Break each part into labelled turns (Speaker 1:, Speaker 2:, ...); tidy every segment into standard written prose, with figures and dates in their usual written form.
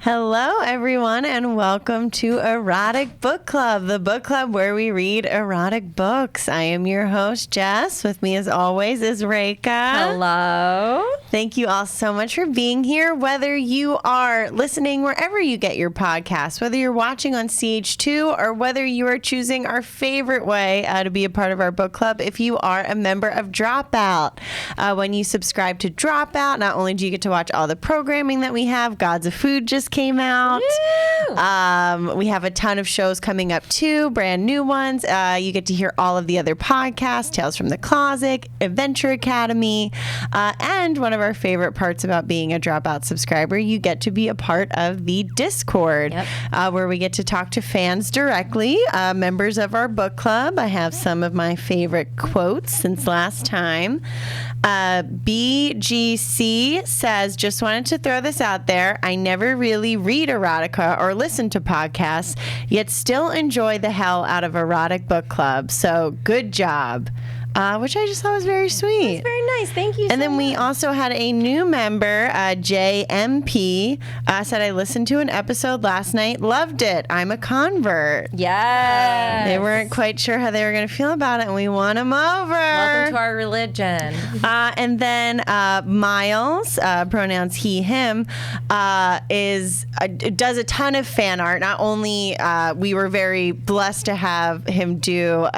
Speaker 1: Hello, everyone, and welcome to Erotic Book Club, the book club where we read erotic books. I am your host, Jess. With me, as always, is Rekha.
Speaker 2: Hello.
Speaker 1: Thank you all so much for being here. Whether you are listening wherever you get your podcasts, whether you're watching on CH2, or whether you are choosing our favorite way to be a part of our book club, if you are a member of Dropout. When you subscribe to Dropout, not only do you get to watch all the programming that we have, Gods of Food just came out. We have a ton of shows coming up too, brand new ones. You get to hear all of the other podcasts, Tales from the Closet, Adventure Academy, and one of our favorite parts about being a Dropout subscriber, you get to be a part of the Discord, where we get to talk to fans directly, members of our book club. I have some of my favorite quotes since last time. BGC says, just wanted to throw this out there. I never really read erotica or listen to podcasts, yet still enjoy the hell out of Erotic Book Club. So good job. Which I just thought was very sweet.
Speaker 2: That's very nice. Thank you so much.
Speaker 1: And then we also had a new member, JMP, said, I listened to an episode last night. Loved it. I'm a convert.
Speaker 2: Yes.
Speaker 1: They weren't quite sure how they were going to feel about it, and we won them over.
Speaker 2: Welcome to our religion.
Speaker 1: And then Miles, pronouns he, him, does a ton of fan art. Not only we were very blessed to have him do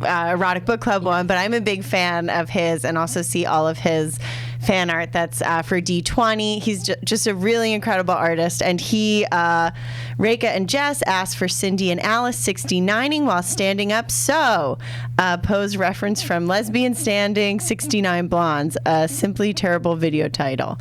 Speaker 1: Erotic Book Club one, but I'm a big fan of his and also see all of his fan art that's for D20. He's just a really incredible artist, and he, Rekha and Jess asked for Cindy and Alice 69ing while standing up, so pose reference from Lesbian Standing 69 Blondes, a simply terrible video title.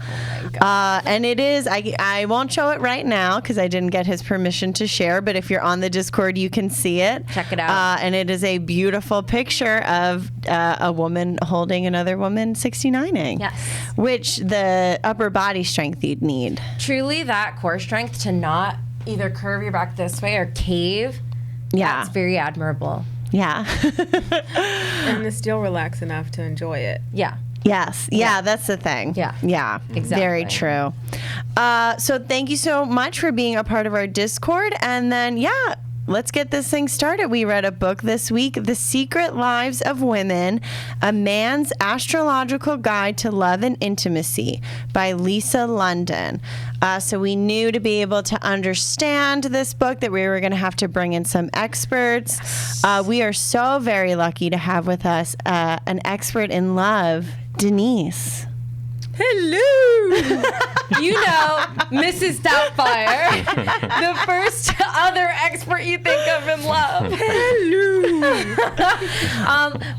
Speaker 1: Oh, and it is, I won't show it right now because I didn't get his permission to share, but if you're on the Discord, you can see it.
Speaker 2: Check it out.
Speaker 1: And it is a beautiful picture of a woman holding another woman 69ing.
Speaker 2: Yes.
Speaker 1: Which the upper body strength you'd need.
Speaker 2: Truly, that core strength to not either curve your back this way or cave.
Speaker 1: Yeah.
Speaker 2: That's very admirable.
Speaker 1: Yeah.
Speaker 3: And to still relax enough to enjoy it.
Speaker 2: Yeah.
Speaker 1: Yes. Yeah, that's the thing.
Speaker 2: Yeah.
Speaker 1: Yeah.
Speaker 2: Exactly.
Speaker 1: Very true. So thank you so much for being a part of our Discord. And then, let's get this thing started. We read a book this week, The Secret Lives of Women, A Man's Astrological Guide to Love and Intimacy by Lisa London. So we knew to be able to understand this book that we were going to have to bring in some experts. We are so very lucky to have with us an expert in love, Denise.
Speaker 3: Hello.
Speaker 2: You know, Mrs. Doubtfire, the first other expert you think of in love.
Speaker 3: Hello.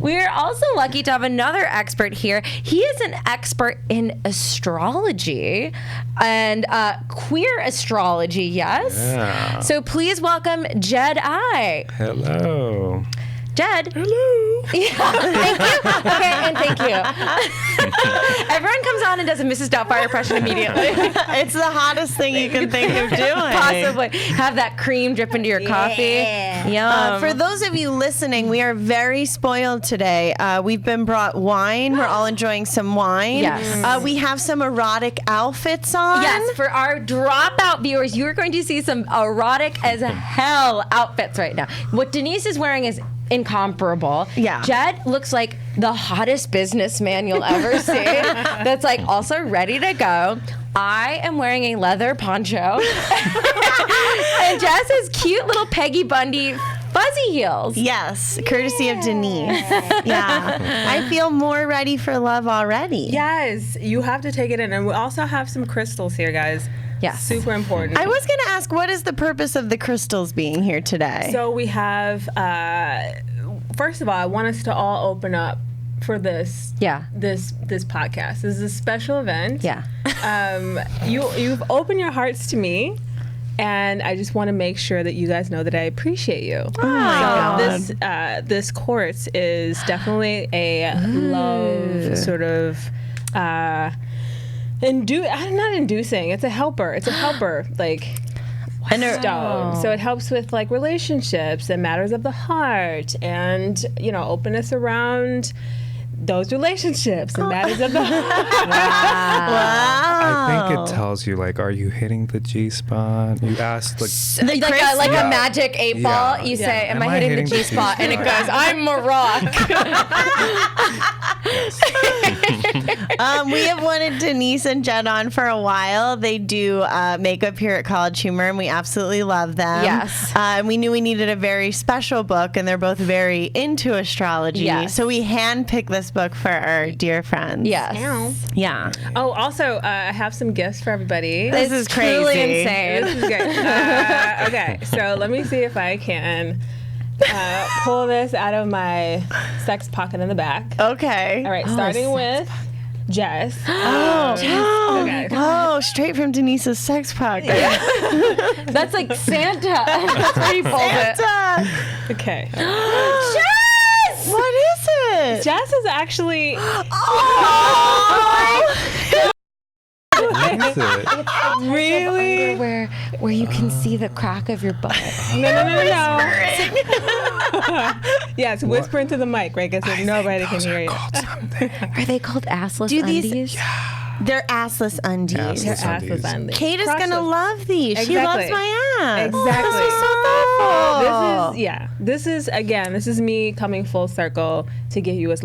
Speaker 2: We're also lucky to have another expert here. He is an expert in astrology and queer astrology, yes?
Speaker 4: Yeah.
Speaker 2: So please welcome Jed I.
Speaker 4: Hello.
Speaker 2: Jed.
Speaker 4: Hello.
Speaker 2: Yeah, thank you. Okay, and thank you. Everyone comes on and does a Mrs. Doubtfire impression immediately.
Speaker 1: It's the hottest thing you can think of doing.
Speaker 2: Possibly. Have that cream drip into your coffee. Yum.
Speaker 1: For those of you listening, we are very spoiled today. We've been brought wine. We're all enjoying some wine.
Speaker 2: Yes.
Speaker 1: We have some erotic outfits on.
Speaker 2: Yes, for our Dropout viewers, you are going to see some erotic as hell outfits right now. What Denise is wearing is incomparable.
Speaker 1: Yeah.
Speaker 2: Jed looks like the hottest businessman you'll ever see. That's like also ready to go. I am wearing a leather poncho. And Jess has cute little Peggy Bundy fuzzy heels.
Speaker 1: Yes, courtesy of Denise. Yeah. I feel more ready for love already.
Speaker 3: Yes, you have to take it in. And we also have some crystals here, guys.
Speaker 2: Yes.
Speaker 3: Super important.
Speaker 1: I was going to ask, what is the purpose of the crystals being here today?
Speaker 3: So we have, first of all, I want us to all open up for this.
Speaker 2: Yeah.
Speaker 3: This podcast. This is a special event.
Speaker 2: Yeah.
Speaker 3: You've opened your hearts to me, and I just want to make sure that you guys know that I appreciate you.
Speaker 1: Oh my God.
Speaker 3: This course is definitely a love sort of. Not inducing. It's a helper. It's a helper, like stone. So it helps with like relationships and matters of the heart, and openness around those relationships, and that is a
Speaker 1: Wow.
Speaker 4: I think it tells you, like, are you hitting the G spot? You ask, like,
Speaker 2: like
Speaker 4: Yeah.
Speaker 2: a magic 8 ball.
Speaker 4: Yeah.
Speaker 2: You say,
Speaker 3: Yeah.
Speaker 2: am I hitting the G spot? And it goes, I'm a rock.
Speaker 1: We have wanted Denise and Jen on for a while. They do makeup here at College Humor, and we absolutely love them.
Speaker 2: Yes.
Speaker 1: And we knew we needed a very special book, and they're both very into astrology.
Speaker 2: Yes.
Speaker 1: So we handpicked this book for our dear friends.
Speaker 2: Yes.
Speaker 3: Ow.
Speaker 1: Yeah.
Speaker 3: Oh, also, I have some gifts for everybody.
Speaker 1: This is crazy.
Speaker 2: Truly insane.
Speaker 3: This is great. Okay, so let me see if I can pull this out of my sex pocket in the back.
Speaker 1: Okay.
Speaker 3: All right, starting with Jess.
Speaker 1: Oh,
Speaker 3: Okay.
Speaker 1: oh, straight from Denise's sex pocket.
Speaker 2: That's like Santa. That's where he pulls it.
Speaker 1: Santa.
Speaker 3: Okay.
Speaker 2: Jess!
Speaker 1: What is it?
Speaker 3: Jess is actually.
Speaker 4: what is it?
Speaker 3: Really?
Speaker 2: Where you can see the crack of your butt.
Speaker 3: No. Yes, whisper into the mic, right? Because nobody can hear you.
Speaker 4: Called something.
Speaker 2: Are they called assless
Speaker 1: Do these-
Speaker 2: undies?
Speaker 1: They're assless undies.
Speaker 4: Assless
Speaker 3: Assless
Speaker 4: undies.
Speaker 3: undies.
Speaker 1: Kate is
Speaker 3: Crush
Speaker 1: gonna
Speaker 3: them.
Speaker 1: love these. She
Speaker 3: Exactly.
Speaker 1: loves my ass.
Speaker 3: Exactly.
Speaker 1: Oh,
Speaker 3: This is me coming full circle to give you as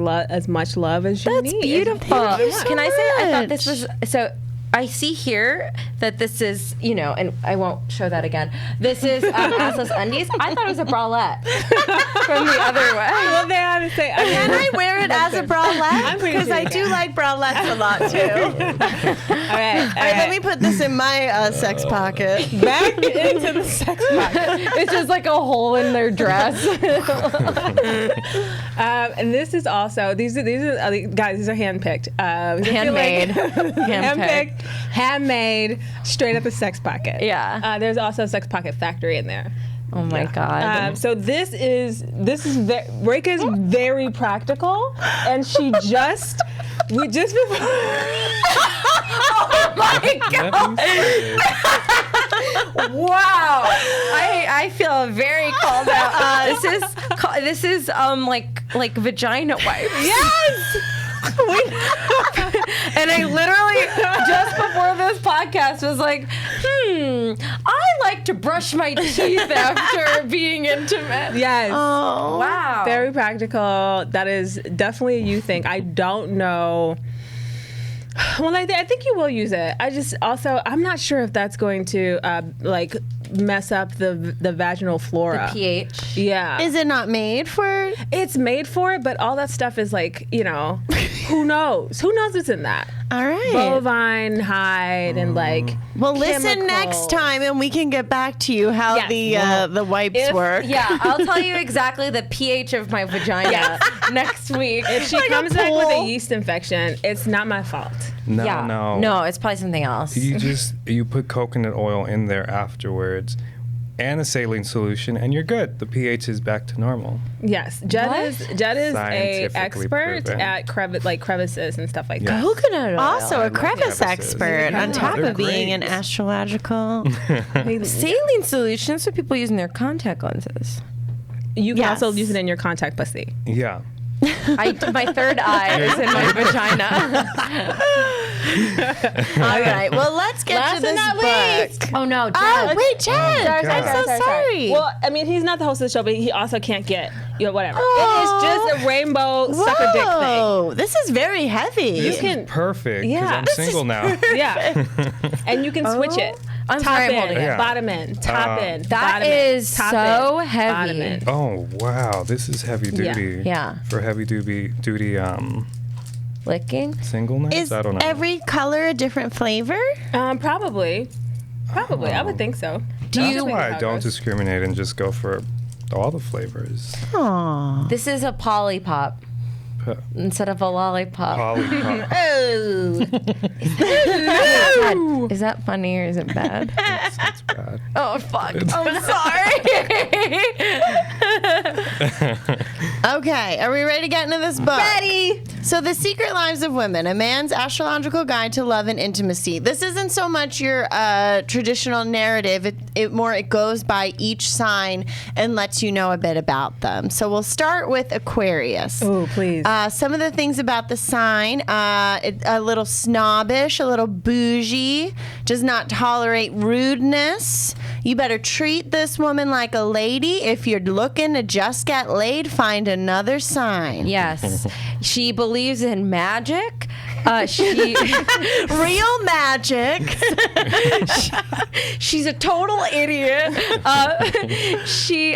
Speaker 3: much love as you need.
Speaker 2: That's beautiful.
Speaker 1: Thank you so
Speaker 2: Can I say I thought this
Speaker 1: much.
Speaker 2: was so? I see here that this is, and I won't show that again. This is assless undies. I thought it was a bralette from the other way.
Speaker 3: Well, they had to say.
Speaker 1: Can I wear it as a bralette?
Speaker 3: I'm pretty
Speaker 1: Because
Speaker 3: sure
Speaker 1: I
Speaker 3: you
Speaker 1: do
Speaker 3: can.
Speaker 1: like bralettes a lot too.
Speaker 3: All right.
Speaker 1: All right, let me put this in my sex pocket.
Speaker 3: back into the sex pocket.
Speaker 2: It's just like a hole in their dress.
Speaker 3: And this is also these are guys. These are handpicked.
Speaker 2: Handmade.
Speaker 3: Handpicked, handmade, straight up the sex pocket.
Speaker 2: Yeah.
Speaker 3: There's also a sex pocket factory in there.
Speaker 2: Oh my god.
Speaker 3: So this is Rekha is very practical, and we just before.
Speaker 2: Oh my god. Wow. I feel very called out. This is like vagina wipes.
Speaker 3: Yes.
Speaker 2: And I literally just before this podcast was like, I like to brush my teeth after being intimate.
Speaker 3: Yes.
Speaker 1: Oh,
Speaker 2: Wow.
Speaker 3: Very practical. That is definitely a you thing. I don't know. Well, I think you will use it. I'm not sure if that's going to mess up the vaginal flora.
Speaker 2: pH.
Speaker 3: Yeah.
Speaker 1: is it not made for?
Speaker 3: It's made for it, but all that stuff is who knows? Who knows what's in that?
Speaker 1: All right.
Speaker 3: Bovine hide and
Speaker 1: Well, listen
Speaker 3: chemical.
Speaker 1: next time, and we can get back to you how
Speaker 3: Yes.
Speaker 1: the wipes work.
Speaker 2: Yeah, I'll tell you exactly the pH of my vagina next week.
Speaker 3: If she comes back with a yeast infection, it's not my fault.
Speaker 2: No, it's probably something else.
Speaker 4: You put coconut oil in there afterwards and a saline solution, and you're good. The pH is back to normal.
Speaker 3: Yes, Jed
Speaker 2: What?
Speaker 3: is a
Speaker 4: Scientifically
Speaker 3: expert
Speaker 4: proven.
Speaker 3: at crevices and stuff like
Speaker 4: Yeah.
Speaker 3: that.
Speaker 2: Coconut oil.
Speaker 1: Also, a
Speaker 4: love
Speaker 1: crevice
Speaker 4: crevices.
Speaker 1: expert
Speaker 4: Yeah,
Speaker 1: on top
Speaker 4: they're
Speaker 1: of being an
Speaker 4: great.
Speaker 1: astrological.
Speaker 2: Saline solutions for people using their contact lenses.
Speaker 3: You can
Speaker 1: Yes.
Speaker 3: also use it in your contact pussy.
Speaker 4: Yeah.
Speaker 2: My third eye is in my vagina.
Speaker 1: All right. Well, let's get
Speaker 2: Last
Speaker 1: to
Speaker 2: but
Speaker 1: this
Speaker 2: not
Speaker 1: book.
Speaker 2: least. Oh no,
Speaker 1: Oh, wait, Jen.
Speaker 4: God.
Speaker 1: I'm so sorry.
Speaker 3: Well, I mean, he's not the host of the show, but he also can't get whatever. It is just a rainbow sucker dick thing.
Speaker 1: Whoa, this is very heavy.
Speaker 3: You can,
Speaker 4: Perfect, because
Speaker 3: Yeah.
Speaker 4: I'm
Speaker 3: This
Speaker 4: single now.
Speaker 3: yeah, and you can switch it.
Speaker 2: I'm
Speaker 3: Top
Speaker 2: sorry, I'm
Speaker 3: in,
Speaker 2: holding
Speaker 4: it. Yeah.
Speaker 3: bottom in, top in.
Speaker 2: That
Speaker 3: bottom
Speaker 2: is
Speaker 3: in, top
Speaker 2: so
Speaker 3: in,
Speaker 2: heavy.
Speaker 3: Bottom in.
Speaker 4: Oh, wow. This is heavy duty.
Speaker 2: Yeah.
Speaker 4: For heavy duty
Speaker 2: Licking.
Speaker 4: single nights?
Speaker 1: Is
Speaker 4: I don't know.
Speaker 1: every color a different flavor?
Speaker 3: Probably. I would think so.
Speaker 4: That's why I don't discriminate and just go for all the flavors.
Speaker 1: Aww.
Speaker 2: This is a polypop instead of a lollipop.
Speaker 4: Polypop.
Speaker 2: Oh. Is that funny or is it bad?
Speaker 4: It's bad.
Speaker 2: Oh fuck! I'm sorry.
Speaker 1: Okay, are we ready to get into this book?
Speaker 2: Ready.
Speaker 1: So, The Secret Lives of Women, a man's astrological guide to love and intimacy. This isn't so much your traditional narrative. It goes by each sign and lets you know a bit about them. So we'll start with Aquarius.
Speaker 3: Oh, please.
Speaker 1: Some of the things about the sign, a little snobbish, a little bougie, does not tolerate rudeness. You better treat this woman like a lady. If you're looking to just get laid, find another sign.
Speaker 2: Yes. She believes in magic.
Speaker 1: Real magic.
Speaker 2: She's a total idiot. She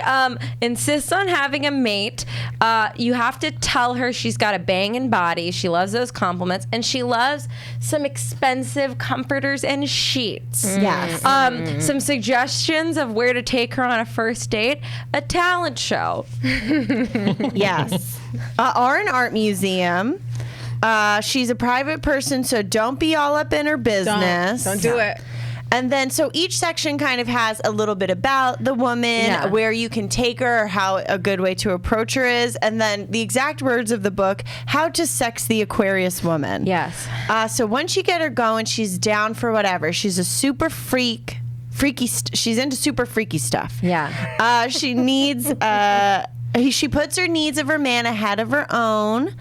Speaker 2: insists on having a mate. You have to tell her she's got a banging body. She loves those compliments. And she loves some expensive comforters and sheets.
Speaker 1: Yes.
Speaker 2: Some suggestions of where to take her on a first date. A talent show.
Speaker 1: Yes. Or an art museum. She's a private person, so don't be all up in her business.
Speaker 3: Don't do it.
Speaker 1: And then, so each section kind of has a little bit about the woman, where you can take her, or how a good way to approach her is, and then the exact words of the book, how to sex the Aquarius woman.
Speaker 2: Yes.
Speaker 1: So once you get her going, she's down for whatever. She's a super she's into super freaky stuff.
Speaker 2: Yeah.
Speaker 1: She needs, she puts her needs of her man ahead of her own.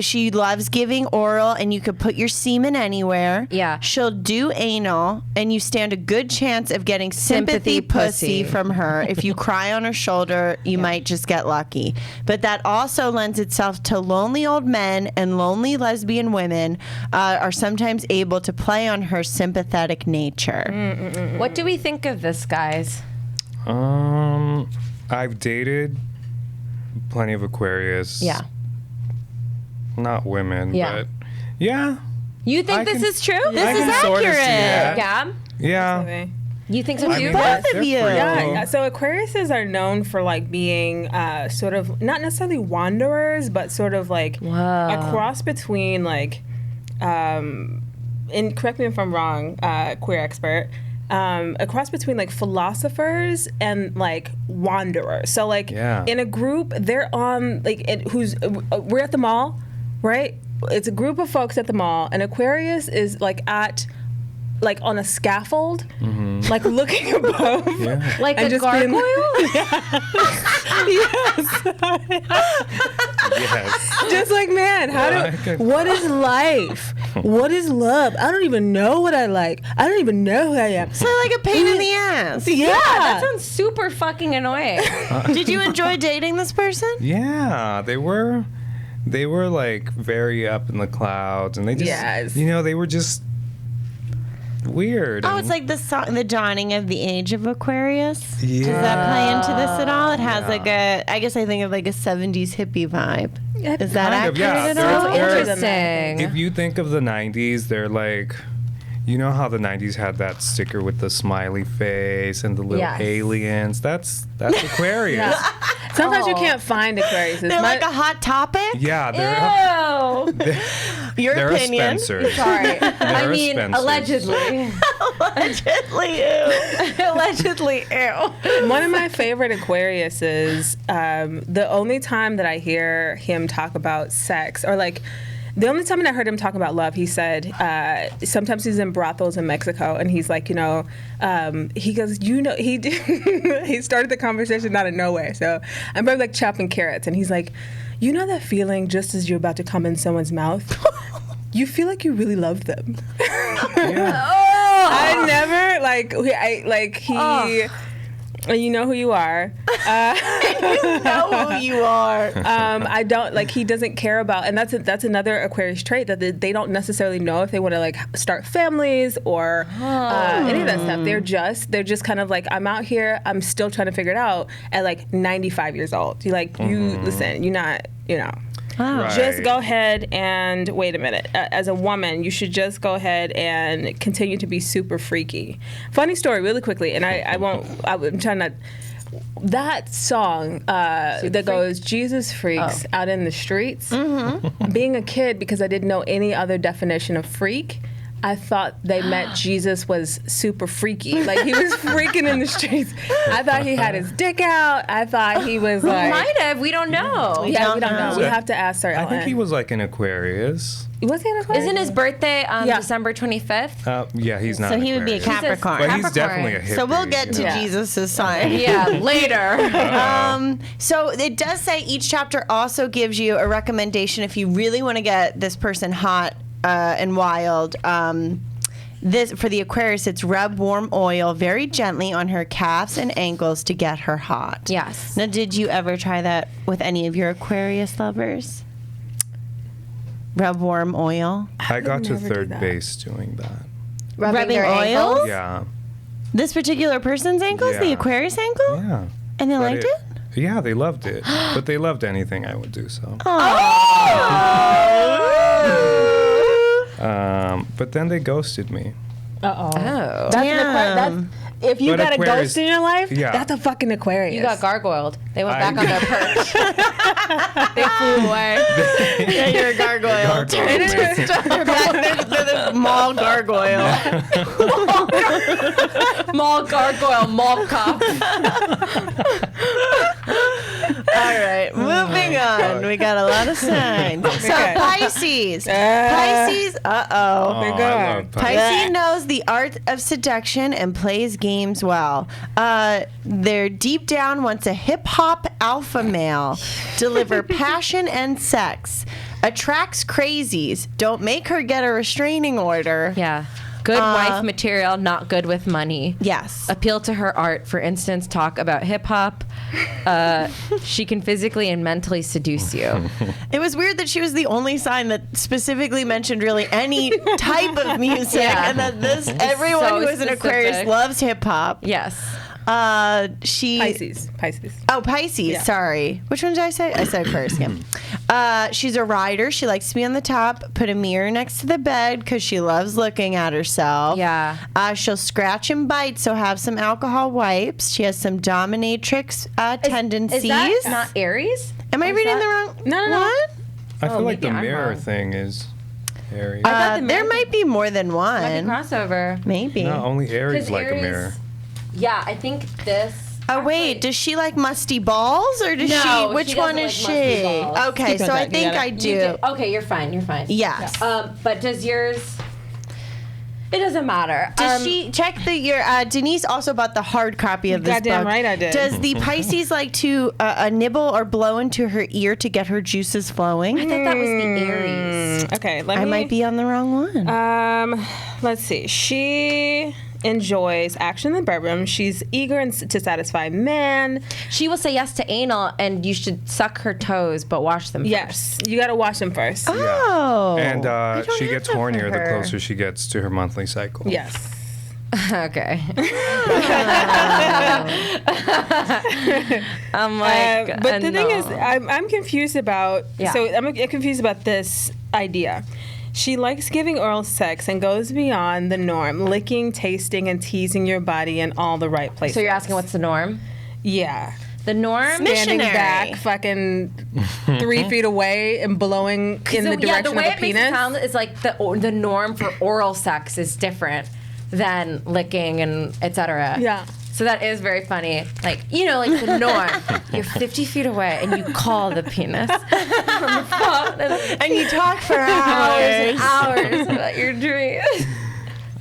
Speaker 1: She loves giving oral, and you could put your semen anywhere.
Speaker 2: Yeah.
Speaker 1: She'll do anal, and you stand a good chance of getting sympathy pussy from her. If you cry on her shoulder, you might just get lucky. But that also lends itself to lonely old men, and lonely lesbian women are sometimes able to play on her sympathetic nature.
Speaker 2: What do we think of this, guys?
Speaker 4: I've dated plenty of Aquarius.
Speaker 2: Yeah.
Speaker 4: Not women,
Speaker 2: Yeah.
Speaker 4: but yeah.
Speaker 2: You think this is true?
Speaker 1: This is
Speaker 4: sorta
Speaker 1: accurate.
Speaker 4: see that.
Speaker 2: Yeah.
Speaker 4: Yeah.
Speaker 2: You think so
Speaker 4: I
Speaker 2: too?
Speaker 4: mean,
Speaker 1: Both
Speaker 4: they're
Speaker 1: of
Speaker 4: pretty
Speaker 1: you.
Speaker 4: cool.
Speaker 3: Yeah, so Aquariuses are known for like being sort of not necessarily wanderers, but sort of like a cross between like, and correct me if I'm wrong, queer expert, a cross between like philosophers and like wanderers. So like in a group, they're on like we're at the mall, right? It's a group of folks at the mall, and Aquarius is like on a scaffold, like looking above,
Speaker 2: Like
Speaker 3: and
Speaker 2: a
Speaker 3: just
Speaker 2: gargoyle?
Speaker 4: Yes.
Speaker 3: Just like, man, what is life? What is love? I don't even know what I like. I don't even know who I am.
Speaker 1: So like a pain in the ass.
Speaker 3: Yeah.
Speaker 2: That sounds super fucking annoying.
Speaker 1: Did you enjoy dating this person?
Speaker 4: Yeah, they were like very up in the clouds, and they just, they were just weird.
Speaker 1: Oh, it's like the dawning of the age of Aquarius.
Speaker 4: Yeah.
Speaker 1: Does that play into this at all? It has like I guess I think of like a 70s hippie vibe. Is that
Speaker 4: Kind of,
Speaker 1: accurate
Speaker 4: yeah.
Speaker 1: at all?
Speaker 2: Interesting.
Speaker 4: If you think of the 90s, they're like, you know how the 90s had that sticker with the smiley face and the little aliens? That's Aquarius.
Speaker 3: Sometimes you can't find Aquarius.
Speaker 1: They're like a hot topic?
Speaker 4: Yeah,
Speaker 1: Your
Speaker 4: they're
Speaker 1: opinion.
Speaker 4: a Spencer.
Speaker 2: Sorry. I
Speaker 4: a
Speaker 2: mean,
Speaker 4: Spencer.
Speaker 2: allegedly.
Speaker 1: Allegedly, ew.
Speaker 2: Allegedly, ew.
Speaker 3: One of my favorite Aquarius is the only time that I hear him talk about sex, or like the only time that I heard him talk about love, he said sometimes he's in brothels in Mexico, and he's like, he goes, he started the conversation out of nowhere. So I'm probably like chopping carrots, and he's like, you know that feeling just as you're about to come in someone's mouth? You feel like you really love them. I never you know who you are.
Speaker 1: You know who you are.
Speaker 3: I don't he doesn't care about, and that's another Aquarius trait, that they don't necessarily know if they want to like start families or any of that stuff. They're just kind of like, I'm out here, I'm still trying to figure it out at like 95 years old. You're like, you listen, you're not,
Speaker 1: Wow.
Speaker 4: Right.
Speaker 3: just go ahead and wait a minute. As a woman, you should just go ahead and continue to be super freaky. Funny story, really quickly, and I'm trying to. That song that goes, Jesus freaks out in the streets. Being a kid, because I didn't know any other definition of freak, I thought they meant Jesus was super freaky. Like, he was freaking in the streets. I thought he had his dick out. I thought he was like...
Speaker 2: Might have. We don't know.
Speaker 3: Yeah, we don't know. We have to ask Sir
Speaker 4: I
Speaker 3: Ellen.
Speaker 4: think he was like an Aquarius.
Speaker 3: Was he an Aquarius?
Speaker 2: Isn't his birthday December 25th?
Speaker 4: Yeah, he's not.
Speaker 1: So
Speaker 4: an
Speaker 1: he would be a
Speaker 4: Aquarius.
Speaker 1: Capricorn.
Speaker 4: But he's definitely a hippie.
Speaker 1: So we'll get to
Speaker 3: Yeah.
Speaker 1: Jesus' sign.
Speaker 2: Yeah, later.
Speaker 1: So it does say each chapter also gives you a recommendation if you really want to get this person hot and wild. This for the Aquarius, it's rub warm oil very gently on her calves and ankles to get her hot.
Speaker 2: Yes.
Speaker 1: Now, did you ever try that with any of your Aquarius lovers? Rub warm oil.
Speaker 4: I got to
Speaker 3: never do
Speaker 4: third
Speaker 3: that.
Speaker 4: base doing that.
Speaker 1: Rubbing
Speaker 2: their
Speaker 1: oil?
Speaker 2: ankles?
Speaker 4: Yeah.
Speaker 1: This particular person's ankles, the
Speaker 4: Yeah.
Speaker 1: Aquarius ankle?
Speaker 4: Yeah.
Speaker 1: And they
Speaker 4: But
Speaker 1: liked it?
Speaker 4: Yeah, they loved it. But they loved anything I would do so. But then they ghosted me.
Speaker 3: Uh-oh.
Speaker 2: Oh.
Speaker 3: That's an Aquarius. If you
Speaker 4: But
Speaker 3: got
Speaker 4: Aquarius-
Speaker 3: a ghost in your life,
Speaker 4: Yeah.
Speaker 3: that's a fucking Aquarius.
Speaker 2: You got gargoyled. They went
Speaker 4: I-
Speaker 2: back on their perch. They flew away.
Speaker 1: Yeah, you're a gargoyle. They're the mall gargoyle.
Speaker 2: Mall gargoyle, mall cop.
Speaker 1: All right, moving on. We got a lot of signs. So
Speaker 3: Okay.
Speaker 1: Pisces. Pisces,
Speaker 4: Oh,
Speaker 1: uh-oh.
Speaker 4: I love
Speaker 1: Pisces knows the art of seduction and plays games well. They're deep down wants a hip-hop alpha male. Deliver passion and sex. Attracts crazies. Don't make her get a restraining order.
Speaker 2: Yeah. Good wife material, not good with money.
Speaker 1: Yes.
Speaker 2: Appeal to her art. For instance, talk about hip hop. She can physically and mentally seduce you.
Speaker 1: It was weird that she was the only sign that specifically mentioned really any type of music,
Speaker 2: Yeah.
Speaker 1: and that everyone
Speaker 2: So
Speaker 1: who is an Aquarius
Speaker 2: specific.
Speaker 1: loves hip hop.
Speaker 2: Yes.
Speaker 1: She
Speaker 3: Pisces.
Speaker 1: Oh, Pisces. Sorry. Which one did I say? I said Aquarius again. She's a rider. She likes to be on the top. Put a mirror next to the bed because she loves looking at herself.
Speaker 2: Yeah.
Speaker 1: She'll scratch and bite, so have some alcohol wipes. She has some dominatrix tendencies.
Speaker 2: Is that not Aries?
Speaker 1: Am I
Speaker 2: Is
Speaker 1: reading
Speaker 2: that-
Speaker 1: the wrong
Speaker 3: No.
Speaker 1: one?
Speaker 4: I feel like
Speaker 2: maybe
Speaker 4: the
Speaker 2: I'm
Speaker 4: mirror
Speaker 2: wrong.
Speaker 4: thing is Aries.
Speaker 2: thought the
Speaker 1: There
Speaker 2: mirror-
Speaker 1: might be more than
Speaker 2: Might
Speaker 1: one.
Speaker 2: be crossover.
Speaker 1: Maybe.
Speaker 4: No, only Aries
Speaker 2: 'Cause
Speaker 4: like a
Speaker 2: Aries-
Speaker 4: mirror.
Speaker 2: Yeah, I think this.
Speaker 1: Oh wait, does she like musty balls or does
Speaker 2: No,
Speaker 1: she? Which
Speaker 2: she
Speaker 1: one
Speaker 2: doesn't
Speaker 1: is
Speaker 2: like musty
Speaker 1: she?
Speaker 2: balls.
Speaker 1: Okay,
Speaker 3: Keep it
Speaker 1: so I
Speaker 3: that, you
Speaker 1: think
Speaker 3: gotta-
Speaker 1: I
Speaker 2: You
Speaker 1: do.
Speaker 2: Okay, you're fine. You're fine.
Speaker 1: Yes.
Speaker 2: But does yours? It doesn't matter.
Speaker 1: Does she check your? Denise also bought the hard copy of this
Speaker 3: Goddamn
Speaker 1: book.
Speaker 3: right I did.
Speaker 1: Does the Pisces like to nibble or blow into her ear to get her juices flowing?
Speaker 2: I thought that was the Aries.
Speaker 3: Okay, let
Speaker 1: I
Speaker 3: me.
Speaker 1: might be on the wrong one.
Speaker 3: Let's see. She enjoys action in the bedroom. She's eager to satisfy men.
Speaker 2: She will say yes to anal, and you should suck her toes, but wash them
Speaker 3: Yes, you got to wash them first.
Speaker 1: Oh.
Speaker 4: And
Speaker 1: don't
Speaker 4: she
Speaker 1: have
Speaker 4: gets
Speaker 1: that for
Speaker 4: hornier the
Speaker 1: her.
Speaker 4: closer she gets to her monthly cycle.
Speaker 3: Yes.
Speaker 2: first. Okay. I'm like,
Speaker 3: But the thing
Speaker 2: no.
Speaker 3: is, I'm confused about.
Speaker 2: Yeah.
Speaker 3: So I'm confused about this idea. She likes giving oral sex and goes beyond the norm, licking, tasting, and teasing your body in all the right places.
Speaker 2: So you're asking what's the norm?
Speaker 3: Yeah.
Speaker 2: The norm?
Speaker 3: Standing
Speaker 1: Missionary.
Speaker 3: back, fucking 3 feet away and blowing in the direction
Speaker 2: the way
Speaker 3: of
Speaker 2: it
Speaker 3: the
Speaker 2: makes
Speaker 3: penis.
Speaker 2: it sound is like the norm for oral sex is different than licking and etc.
Speaker 3: Yeah.
Speaker 2: So that is very funny. Like, you know, like the norm. You're 50 feet away and you call the penis on the phone
Speaker 1: and you talk for
Speaker 2: hours
Speaker 1: hours.
Speaker 2: and hours about your dreams.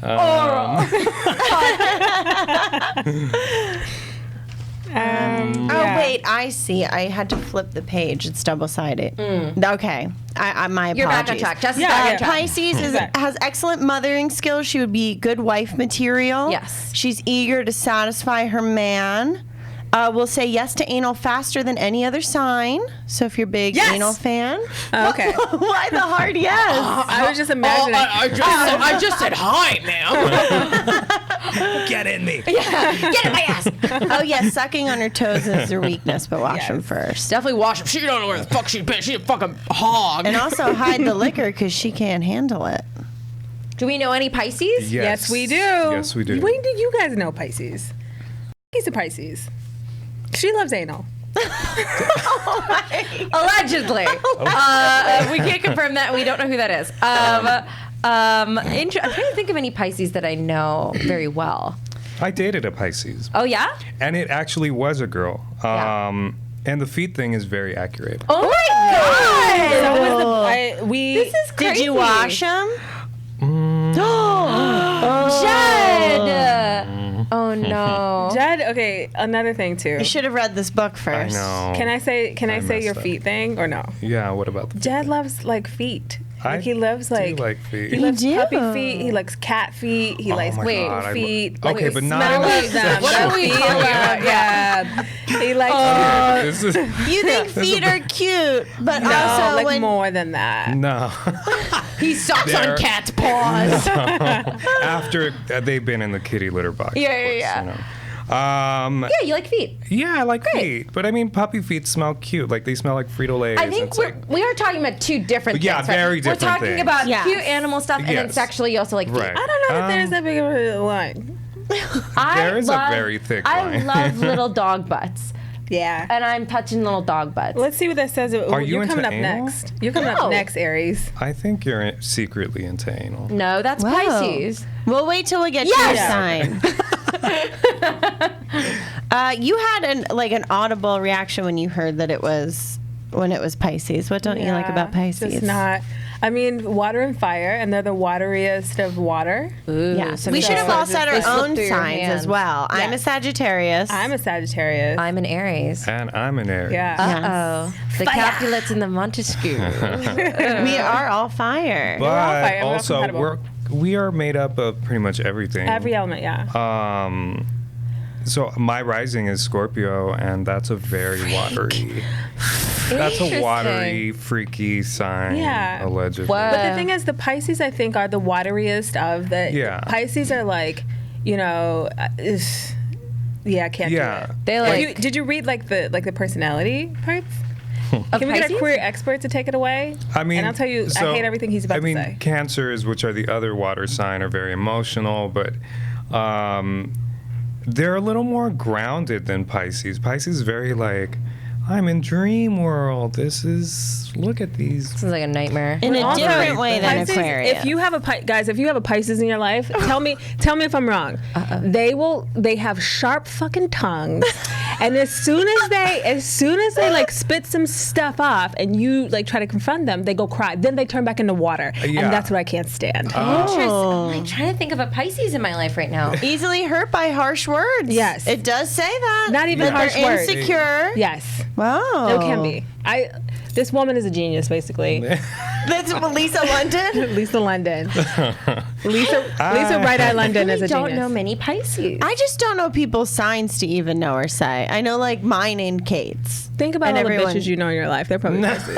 Speaker 2: Oral.
Speaker 1: Oh wait, I see. I had to flip the page. It's double-sided. Okay, I my apologies.
Speaker 2: You're back on track. Jessica's
Speaker 3: Yeah,
Speaker 2: back
Speaker 3: yeah.
Speaker 2: on track.
Speaker 1: Pisces has excellent mothering skills. She would be good wife material.
Speaker 2: Yes.
Speaker 1: She's eager to satisfy her man. Will say yes to anal faster than any other sign. So if you're a big
Speaker 3: Yes!
Speaker 1: anal fan.
Speaker 3: Okay.
Speaker 1: Why the hard yes?
Speaker 3: I was just imagining.
Speaker 2: I just said hi, ma'am.
Speaker 4: Get in me.
Speaker 2: Get in my ass.
Speaker 1: Oh yeah, sucking on her toes is her weakness, but wash them first.
Speaker 2: Definitely wash him. She don't know where the fuck she's been. She's a fucking hog.
Speaker 1: And also hide the liquor because she can't handle it.
Speaker 2: Do we know any Pisces?
Speaker 3: Yes, we do.
Speaker 4: Yes, we do.
Speaker 3: When did you guys know Pisces? He's a Pisces. She loves anal.
Speaker 2: Allegedly. We can't confirm that. We don't know who that is. I'm trying to think of any Pisces that I know very well.
Speaker 4: I dated a Pisces.
Speaker 2: Oh, yeah?
Speaker 4: And it actually was a girl.
Speaker 2: Yeah.
Speaker 4: And the feet thing is very accurate.
Speaker 2: Oh, my God!
Speaker 3: This
Speaker 2: is crazy.
Speaker 1: Did you wash them?
Speaker 2: Jed! Oh, no.
Speaker 3: Jed, okay, another thing too.
Speaker 1: You should have read this book
Speaker 4: I
Speaker 1: first.
Speaker 4: know.
Speaker 3: Can I say
Speaker 4: messed
Speaker 3: your
Speaker 4: up.
Speaker 3: feet thing or no?
Speaker 4: Yeah, what about the
Speaker 3: Jed loves like feet.
Speaker 4: I
Speaker 3: Like he loves
Speaker 4: do
Speaker 3: like
Speaker 4: like feet.
Speaker 3: He loves
Speaker 1: You
Speaker 3: puppy
Speaker 1: do?
Speaker 3: feet. He likes cat feet. He likes
Speaker 4: my
Speaker 3: wait
Speaker 4: God,
Speaker 3: feet.
Speaker 4: okay,
Speaker 3: like,
Speaker 4: but not
Speaker 3: smell
Speaker 4: in a
Speaker 3: of them.
Speaker 2: What are we
Speaker 3: Feel
Speaker 2: talking
Speaker 3: them, yeah. He likes
Speaker 4: This is
Speaker 1: You think feet are cute, but also
Speaker 3: like
Speaker 1: when
Speaker 3: more than that.
Speaker 4: no.
Speaker 2: He sucks
Speaker 4: They're-
Speaker 2: on cat's paws.
Speaker 4: After they've been in the kitty litter box. of
Speaker 2: Yeah,
Speaker 4: course,
Speaker 2: yeah.
Speaker 4: you know.
Speaker 2: Yeah, you like feet.
Speaker 4: Yeah, I like feet, but I mean, puppy feet smell cute. Like they smell like Frito-Lays.
Speaker 2: I think
Speaker 4: It's like,
Speaker 2: we are talking about two different
Speaker 4: Yeah,
Speaker 2: things. Right?
Speaker 4: very different
Speaker 2: We're talking
Speaker 4: things.
Speaker 2: about
Speaker 1: Yes.
Speaker 2: cute animal stuff and then
Speaker 4: Yes.
Speaker 2: sexually you also like feet.
Speaker 4: right.
Speaker 3: I don't know if there's that big of a line.
Speaker 2: I
Speaker 4: There is a very thick
Speaker 2: I
Speaker 4: line.
Speaker 2: love little dog butts.
Speaker 3: Yeah.
Speaker 2: And I'm touching little dog butts.
Speaker 3: Let's see what that says.
Speaker 4: Are you
Speaker 3: You're
Speaker 4: into
Speaker 3: coming up
Speaker 4: anal?
Speaker 3: next. You're coming
Speaker 2: No.
Speaker 3: up next, Aries.
Speaker 4: I think you're secretly into anal.
Speaker 2: No, that's
Speaker 1: Whoa.
Speaker 2: Pisces.
Speaker 1: We'll wait till we get to
Speaker 2: Yes.
Speaker 1: your sign. You had an audible reaction when you heard that it was Pisces. What don't you like about Pisces?
Speaker 3: Just not. I mean, water and fire, and they're the wateriest of water.
Speaker 1: Yes, we
Speaker 2: so
Speaker 1: should have all
Speaker 2: they
Speaker 1: said our
Speaker 2: slip
Speaker 1: own
Speaker 2: through your
Speaker 1: signs
Speaker 2: hands.
Speaker 1: as well. I'm a
Speaker 3: Yes.
Speaker 1: Sagittarius.
Speaker 3: I'm a Sagittarius.
Speaker 2: I'm an Aries.
Speaker 4: And I'm an Aries.
Speaker 3: yeah.
Speaker 2: Uh-oh. The Capulets and the Montesquieu.
Speaker 1: we are all fire.
Speaker 3: all fire,
Speaker 4: But
Speaker 3: we're all
Speaker 4: also,
Speaker 3: compatible.
Speaker 4: we are made up of pretty much everything.
Speaker 3: Every element, yeah.
Speaker 4: So my rising is Scorpio, and that's a very watery. That's a watery, freaky sign.
Speaker 3: Yeah.
Speaker 4: Allegedly.
Speaker 2: What?
Speaker 3: But the thing is, the Pisces, I think, are the wateriest of the.
Speaker 4: Yeah.
Speaker 3: Pisces are like, you know, yeah, I can't
Speaker 4: Yeah.
Speaker 3: do it.
Speaker 2: They like
Speaker 3: Did you read like the personality parts?
Speaker 2: of
Speaker 3: Can we get
Speaker 2: Pisces?
Speaker 3: a queer expert to take it away?
Speaker 4: I mean,
Speaker 3: and I'll tell you,
Speaker 4: so,
Speaker 3: I hate everything he's about
Speaker 4: I mean,
Speaker 3: to say.
Speaker 4: Cancers, which are the other water sign, are very emotional, but they're a little more grounded than Pisces. Pisces is very like, I'm in dream world. Look at these.
Speaker 2: This is like a nightmare.
Speaker 1: In a
Speaker 3: Also,
Speaker 1: different way than
Speaker 3: Pisces,
Speaker 1: Aquarius.
Speaker 3: if you have a Pisces in your life, tell me if I'm wrong. They have sharp fucking tongues, and as soon as they like spit some stuff off, and you like try to confront them, they go cry. Then they turn back into water,
Speaker 4: Yeah.
Speaker 3: and that's what I can't stand.
Speaker 2: Interesting. I'm like trying to think of a Pisces in my life right now.
Speaker 1: Easily hurt by harsh words.
Speaker 3: Yes.
Speaker 1: It does say that.
Speaker 3: Not even
Speaker 1: That
Speaker 3: harsh
Speaker 1: they're
Speaker 3: words.
Speaker 1: insecure.
Speaker 3: Yes,
Speaker 1: Wow.
Speaker 3: it can be. This woman is a genius, basically.
Speaker 1: That's Lisa London.
Speaker 3: Lisa London. Lisa Bright Eye London
Speaker 2: I
Speaker 3: is a
Speaker 2: don't
Speaker 3: genius.
Speaker 2: know many Pisces.
Speaker 1: I just don't know people's signs to even know or say. I know like mine and Kate's.
Speaker 3: Think about
Speaker 1: And
Speaker 3: all
Speaker 1: everyone-
Speaker 3: the bitches you know in your life. They're probably Pisces.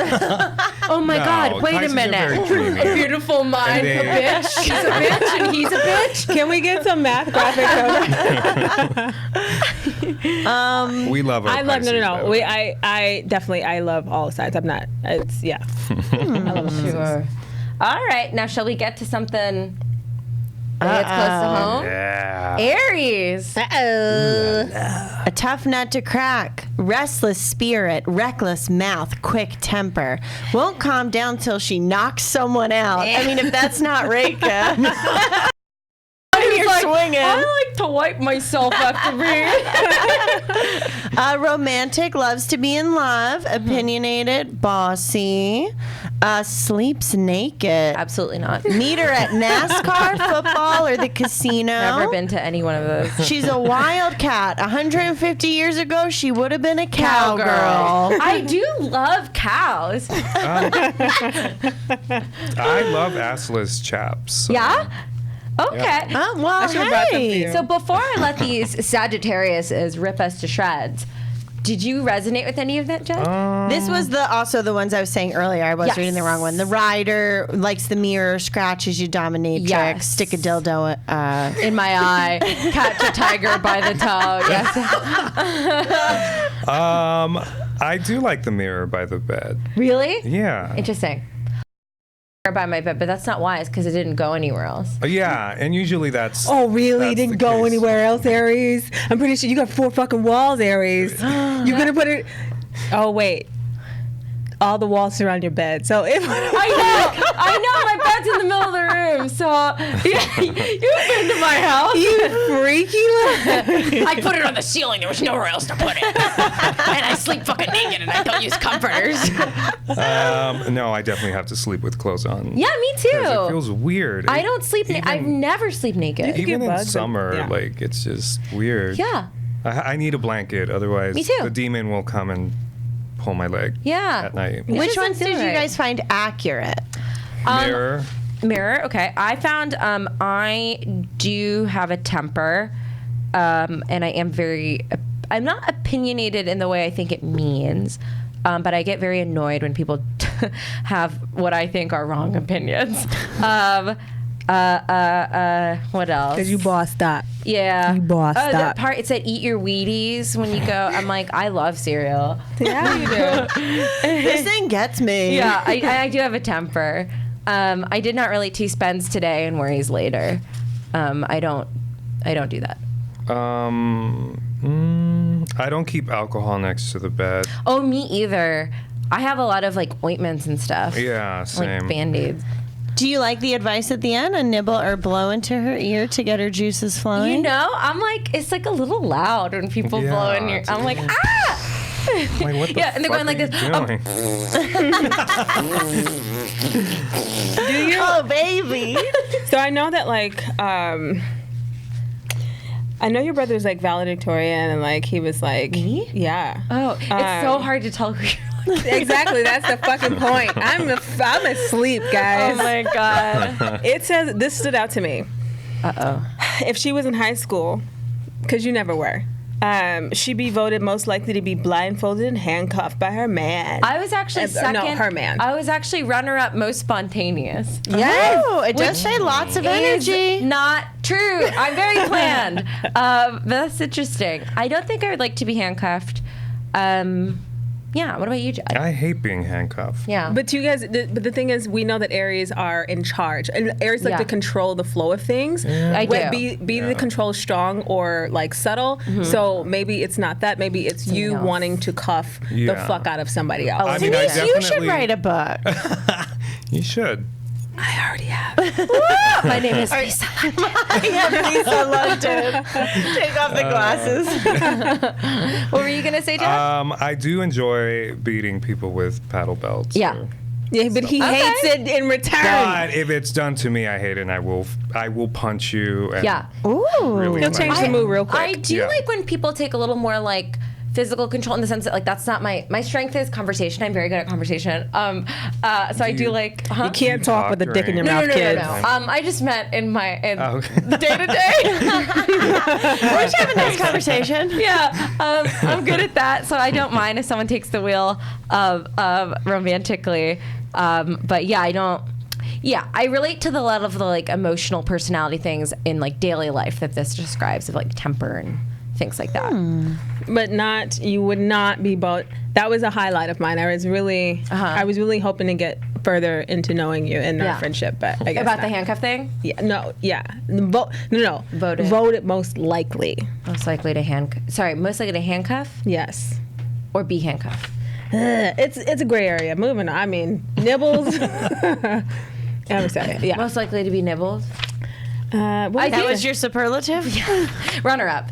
Speaker 2: Oh my
Speaker 4: No,
Speaker 2: God! Wait a
Speaker 4: Pisces are
Speaker 2: minute.
Speaker 4: very dreamy.
Speaker 2: Beautiful mind,
Speaker 4: And
Speaker 2: a
Speaker 4: they-
Speaker 2: bitch. She's a bitch, and he's a bitch.
Speaker 3: Can we get some math graphics?
Speaker 4: We love our
Speaker 3: I love
Speaker 4: Pisces, by
Speaker 3: no.
Speaker 4: the way.
Speaker 3: I definitely love all sides. I'm not. It's yeah. I love them.
Speaker 2: Sure. All right, now shall we get to something that's close to home?
Speaker 4: Yeah.
Speaker 2: Aries.
Speaker 1: A tough nut to crack, restless spirit, reckless mouth, quick temper. Won't calm down till she knocks someone out. I mean, if that's not Rekha. You're swinging.
Speaker 2: I like to wipe myself after me.
Speaker 1: Romantic, loves to be in love, opinionated, bossy, sleeps naked.
Speaker 2: Absolutely not.
Speaker 1: Meet her at NASCAR, football, or the casino.
Speaker 2: Never been to any one of those.
Speaker 1: She's a wildcat. 150 years ago, she would have been a cowgirl.
Speaker 2: I do love cows.
Speaker 4: I love assless chaps. So.
Speaker 2: Yeah? Okay.
Speaker 1: Oh, well,
Speaker 3: should've brought them to
Speaker 1: hey.
Speaker 3: you.
Speaker 2: So before I let these Sagittariuses rip us to shreds, did you resonate with any of that, Jen?
Speaker 1: This was also the ones I was saying earlier. I was
Speaker 2: Yes.
Speaker 1: reading the wrong one. The rider likes the mirror, scratches you, dominatrix,
Speaker 2: Yes.
Speaker 1: stick a dildo.
Speaker 2: In my eye, catch a tiger by the toe. Yes.
Speaker 4: I do like the mirror by the bed.
Speaker 2: Really?
Speaker 4: Yeah.
Speaker 2: Interesting. By my bed, but that's not wise because it didn't go anywhere else.
Speaker 4: Yeah, and usually that's.
Speaker 3: Oh, really?
Speaker 4: that's
Speaker 3: Didn't
Speaker 4: the
Speaker 3: go
Speaker 4: case.
Speaker 3: anywhere else, Aries? I'm pretty sure you got 4 fucking walls, Aries. You're gonna put it. Oh wait. All the walls surround your bed. So if
Speaker 2: I know, my bed's in the middle of the room. Yeah, you've been to my house.
Speaker 3: You freaky.
Speaker 2: I put it on the ceiling. There was nowhere else to put it. And I sleep fucking naked and I don't use comforters.
Speaker 4: No, I definitely have to sleep with clothes on.
Speaker 2: Yeah, me
Speaker 4: 'Cause
Speaker 2: too.
Speaker 4: it feels weird.
Speaker 2: I don't sleep naked. I've never sleep naked.
Speaker 4: Even in
Speaker 3: bugs,
Speaker 4: summer,
Speaker 3: yeah.
Speaker 4: like, it's just weird.
Speaker 2: Yeah.
Speaker 4: I need a blanket, otherwise
Speaker 2: Me too.
Speaker 4: the demon will come and pull my leg
Speaker 2: Yeah.
Speaker 4: at night.
Speaker 2: Which
Speaker 1: Which
Speaker 2: doesn't
Speaker 1: ones
Speaker 2: feel
Speaker 1: did you
Speaker 2: right.
Speaker 1: guys find accurate?
Speaker 4: Mirror.
Speaker 2: Mirror. Okay. I found I do have a temper, and I am I'm not opinionated in the way I think it means, but I get very annoyed when people have what I think are wrong opinions. What else?
Speaker 3: Because you bossed up.
Speaker 2: Yeah.
Speaker 3: You bossed
Speaker 2: that
Speaker 3: up.
Speaker 2: part, it said eat your Wheaties when you go. I'm like, I love cereal.
Speaker 3: Yeah, you do.
Speaker 1: This thing gets me.
Speaker 2: Yeah, I do have a temper. I did not relate to spends today and worries later. I don't do that.
Speaker 4: I don't keep alcohol next to the bed.
Speaker 2: Oh, me either. I have a lot of like ointments and stuff.
Speaker 4: Yeah, same.
Speaker 2: Like Band-Aids.
Speaker 1: Do you like the advice at the end? A nibble or blow into her ear to get her juices flowing?
Speaker 2: You know, I'm like, it's like a little loud when people blow in your. I'm like, ah!
Speaker 4: Like, what the
Speaker 2: Yeah, and they're
Speaker 4: fuck
Speaker 2: going like
Speaker 4: are
Speaker 2: this.
Speaker 4: you doing?
Speaker 3: Do you?
Speaker 1: Oh, baby.
Speaker 3: So I know that like I know your brother's like valedictorian and like he was like
Speaker 2: Me?
Speaker 3: Yeah.
Speaker 2: Oh, it's so hard to tell who you're.
Speaker 3: Exactly, that's the fucking point. I'm asleep, guys.
Speaker 2: Oh my god.
Speaker 3: It says this stood out to me.
Speaker 2: Uh-oh.
Speaker 3: If she was in high school, because you never were, she'd be voted most likely to be blindfolded and handcuffed by her man.
Speaker 2: I was actually second.
Speaker 3: No, her man.
Speaker 2: I was actually runner-up most spontaneous.
Speaker 3: Yes.
Speaker 1: Oh, it does say lots of energy.
Speaker 2: Is not true. I'm very planned. But that's interesting. I don't think I would like to be handcuffed. Yeah. What about you, Jed?
Speaker 4: I hate being handcuffed.
Speaker 2: Yeah.
Speaker 3: But you guys, but the thing is, we know that Aries are in charge, and Aries like
Speaker 2: Yeah.
Speaker 3: to control the flow of things.
Speaker 2: I do.
Speaker 3: Be the control strong or like subtle. So maybe it's not that. Maybe it's you
Speaker 2: else.
Speaker 3: wanting to cuff the
Speaker 4: Yeah.
Speaker 3: fuck out of somebody else.
Speaker 4: I mean, I
Speaker 1: Denise, you should
Speaker 4: definitely-
Speaker 1: write a book.
Speaker 4: You should.
Speaker 3: I already have.
Speaker 2: My name is Lisa.
Speaker 1: Yeah, Lisa London. Take off the glasses.
Speaker 2: What were you gonna say, Jed?
Speaker 4: I do enjoy beating people with paddle belts.
Speaker 2: Yeah.
Speaker 4: or-
Speaker 3: Yeah, but he hates it in return.
Speaker 4: But if it's done to me, I hate it, and I will punch you. And
Speaker 2: Yeah.
Speaker 1: Ooh.
Speaker 4: Really
Speaker 3: He'll change the mood real quick.
Speaker 2: I do
Speaker 4: Yeah.
Speaker 2: like when people take a little more like physical control in the sense that like that's not my strength is conversation. I'm very good at conversation. So I do like. Huh?
Speaker 3: You can't talk with a dick in your mouth,
Speaker 2: No.
Speaker 3: kids.
Speaker 2: I just meant in my
Speaker 4: Oh, okay.
Speaker 2: day to day.
Speaker 1: We're just having a nice conversation.
Speaker 2: Yeah, I'm good at that, so I don't mind if someone takes the wheel romantically. But yeah, I don't. Yeah, I relate to the lot of the like emotional personality things in like daily life that this describes of like temper and things like that.
Speaker 3: But not, you would not be both. That was a highlight of mine. I was really hoping to get further into knowing you and our
Speaker 2: Yeah.
Speaker 3: friendship, but I guess
Speaker 2: About the
Speaker 3: not.
Speaker 2: handcuff thing,
Speaker 3: Voted most likely.
Speaker 2: most likely to handcuff
Speaker 3: Yes.
Speaker 2: or be handcuffed.
Speaker 3: It's a gray area. Moving on. I mean, nibbles. I'm sorry. Yeah.
Speaker 2: Most likely to be nibbled.
Speaker 3: What
Speaker 1: That was your superlative?
Speaker 2: Runner up.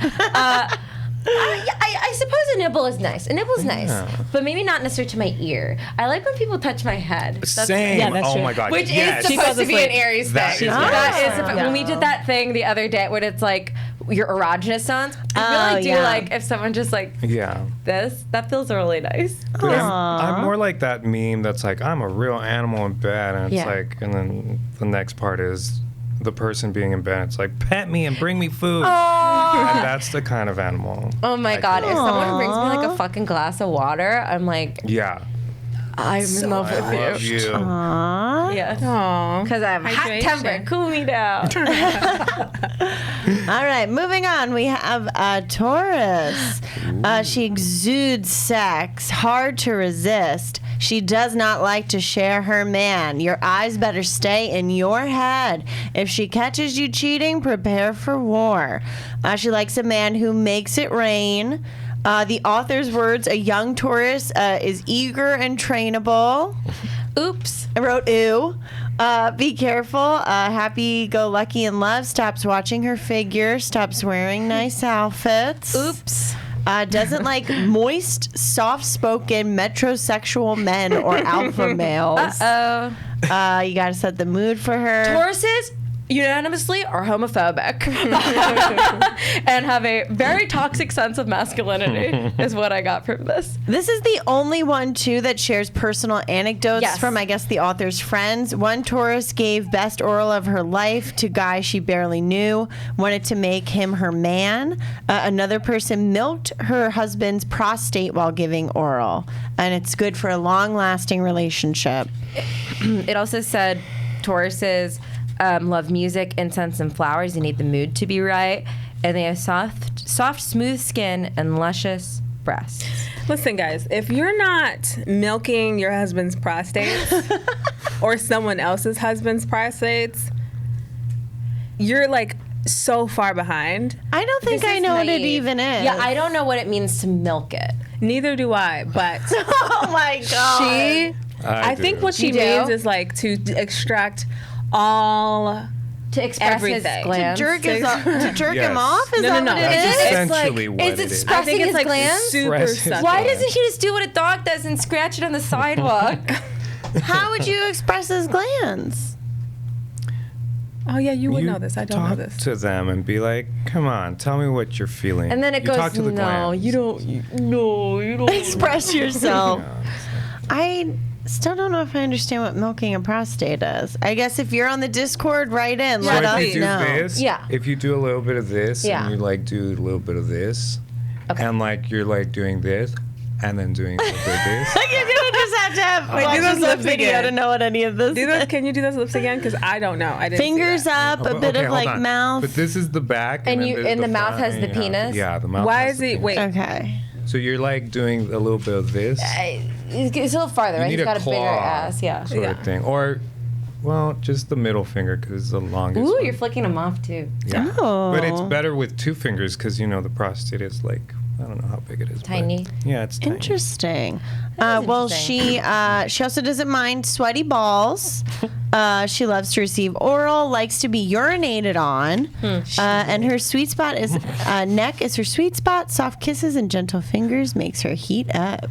Speaker 2: I suppose a nibble is nice. A nibble's nice, but maybe not necessarily to my ear. I like when people touch my head. That's
Speaker 4: Same.
Speaker 3: Yeah, that's
Speaker 4: oh
Speaker 3: true.
Speaker 4: my god.
Speaker 2: Which
Speaker 4: yes.
Speaker 2: is supposed
Speaker 3: falls
Speaker 2: to be an
Speaker 3: asleep.
Speaker 2: Aries
Speaker 4: That
Speaker 2: thing.
Speaker 4: is
Speaker 2: That
Speaker 4: nice.
Speaker 2: is when we did that thing the other day when it's like your erogenous zones. I really do
Speaker 1: yeah.
Speaker 2: like if someone just like
Speaker 4: Yeah.
Speaker 2: this. That feels really nice.
Speaker 4: But I'm more like that meme that's like, I'm a real animal in bed. And it's
Speaker 2: Yeah.
Speaker 4: like, and then the next part is the person being in bed. It's like, pet me and bring me food.
Speaker 2: Aww.
Speaker 4: And that's the kind of animal.
Speaker 2: Oh my
Speaker 4: I
Speaker 2: god!
Speaker 4: feel.
Speaker 2: If someone brings me like a fucking glass of water, I'm like,
Speaker 4: Yeah.
Speaker 2: I'm in love
Speaker 4: I
Speaker 2: with
Speaker 4: love
Speaker 2: you.
Speaker 4: you.
Speaker 1: Aww.
Speaker 2: Yes.
Speaker 3: Aw.
Speaker 2: Because I'm hot
Speaker 3: Hydration.
Speaker 2: tempered. Cool me down.
Speaker 1: All right, moving on. We have Taurus. She exudes sex, hard to resist. She does not like to share her man. Your eyes better stay in your head. If she catches you cheating, prepare for war. She likes a man who makes it rain. The author's words, a young Taurus is eager and trainable.
Speaker 2: Oops.
Speaker 1: I wrote, ew. Be careful. Happy-go-lucky in love. Stops watching her figure. Stops wearing nice outfits.
Speaker 2: Oops.
Speaker 1: Doesn't like moist, soft-spoken, metrosexual men or alpha males. You gotta set the mood for her.
Speaker 2: Tauruses unanimously are homophobic and have a very toxic sense of masculinity is what I got from this.
Speaker 1: This is the only one, too, that shares personal anecdotes
Speaker 2: Yes.
Speaker 1: from, I guess, the author's friends. One Taurus gave best oral of her life to guy she barely knew, wanted to make him her man. Another person milked her husband's prostate while giving oral. And it's good for a long-lasting relationship.
Speaker 2: It also said Tauruses love music, incense, and flowers. You need the mood to be right. And they have soft, smooth skin and luscious breasts.
Speaker 3: Listen, guys, if you're not milking your husband's prostates or someone else's husband's prostates, you're like so far behind.
Speaker 1: I don't think I know what it even is.
Speaker 2: Yeah, I don't know what it means to milk it.
Speaker 3: Neither do I, but
Speaker 1: Oh, my God.
Speaker 3: I think what she
Speaker 2: You do?
Speaker 3: means is like to extract all
Speaker 2: To express
Speaker 3: everything.
Speaker 2: his glands.
Speaker 1: To jerk
Speaker 4: Yes.
Speaker 1: him off? Is
Speaker 3: No,
Speaker 1: that
Speaker 3: no,
Speaker 1: what
Speaker 3: no.
Speaker 1: it
Speaker 4: That's
Speaker 1: is?
Speaker 4: essentially what
Speaker 2: is
Speaker 4: it
Speaker 2: it
Speaker 4: is.
Speaker 2: spread-
Speaker 3: I think
Speaker 2: Pressing
Speaker 3: it's like
Speaker 2: his glands?
Speaker 3: super
Speaker 4: Express his
Speaker 3: sucky.
Speaker 2: Why doesn't she just do what a dog does and scratch it on the sidewalk?
Speaker 1: How would you express his glands?
Speaker 3: Oh yeah, you would
Speaker 4: You
Speaker 3: know this. I don't know
Speaker 4: talk
Speaker 3: this.
Speaker 4: to them and be like, come on, tell me what you're feeling.
Speaker 2: And then it
Speaker 4: You
Speaker 2: goes,
Speaker 4: talk to the
Speaker 2: no,
Speaker 4: glands.
Speaker 2: you don't.
Speaker 1: Express yourself.
Speaker 4: Yeah, it's
Speaker 1: I still don't know if I understand what milking a prostate is. I guess if you're on the Discord, write in.
Speaker 4: So
Speaker 1: Let
Speaker 4: if
Speaker 1: us
Speaker 4: you do
Speaker 1: know.
Speaker 4: this,
Speaker 2: Yeah.
Speaker 4: if you do a little bit of this,
Speaker 2: Yeah.
Speaker 4: and you like do a little bit of this, and like you're like doing this, and then doing a little bit of this.
Speaker 1: Like you're gonna just have to have
Speaker 3: Wait,
Speaker 1: watch
Speaker 3: do those
Speaker 1: this
Speaker 3: lips
Speaker 1: video
Speaker 3: again.
Speaker 1: to know what any of this
Speaker 3: Do
Speaker 1: is.
Speaker 3: those, can you do those lips again? Because I don't know. I didn't. see
Speaker 1: Fingers
Speaker 3: that.
Speaker 1: up, a bit
Speaker 4: Okay,
Speaker 1: of
Speaker 4: hold
Speaker 1: like
Speaker 4: on.
Speaker 1: mouth.
Speaker 4: But this is the back,
Speaker 2: And
Speaker 4: then
Speaker 2: you-
Speaker 4: there's
Speaker 2: and the mouth
Speaker 4: front,
Speaker 2: has the
Speaker 4: and you have-
Speaker 2: penis?
Speaker 4: Yeah, the mouth.
Speaker 3: Why
Speaker 4: has
Speaker 3: is
Speaker 4: the
Speaker 3: he?
Speaker 4: penis.
Speaker 3: Wait.
Speaker 1: Okay.
Speaker 4: So you're like doing a little bit of this
Speaker 2: It's a little farther, right?
Speaker 4: need
Speaker 2: He's
Speaker 4: a
Speaker 2: got a bigger
Speaker 4: claw.
Speaker 2: ass, yeah.
Speaker 4: sort
Speaker 3: Yeah.
Speaker 4: of thing, or well, just the middle finger because it's the longest.
Speaker 2: Ooh,
Speaker 4: one.
Speaker 2: you're flicking them off too.
Speaker 4: Yeah.
Speaker 1: Oh.
Speaker 4: But it's better with two fingers because you know the prostate is like I don't know how big it is. but-
Speaker 2: Tiny.
Speaker 4: yeah, it's tiny.
Speaker 1: Interesting.
Speaker 2: That is
Speaker 1: Well,
Speaker 2: interesting.
Speaker 1: she also doesn't mind sweaty balls. She loves to receive oral, likes to be urinated on, and her sweet spot is neck is her sweet spot. Soft kisses and gentle fingers makes her heat up.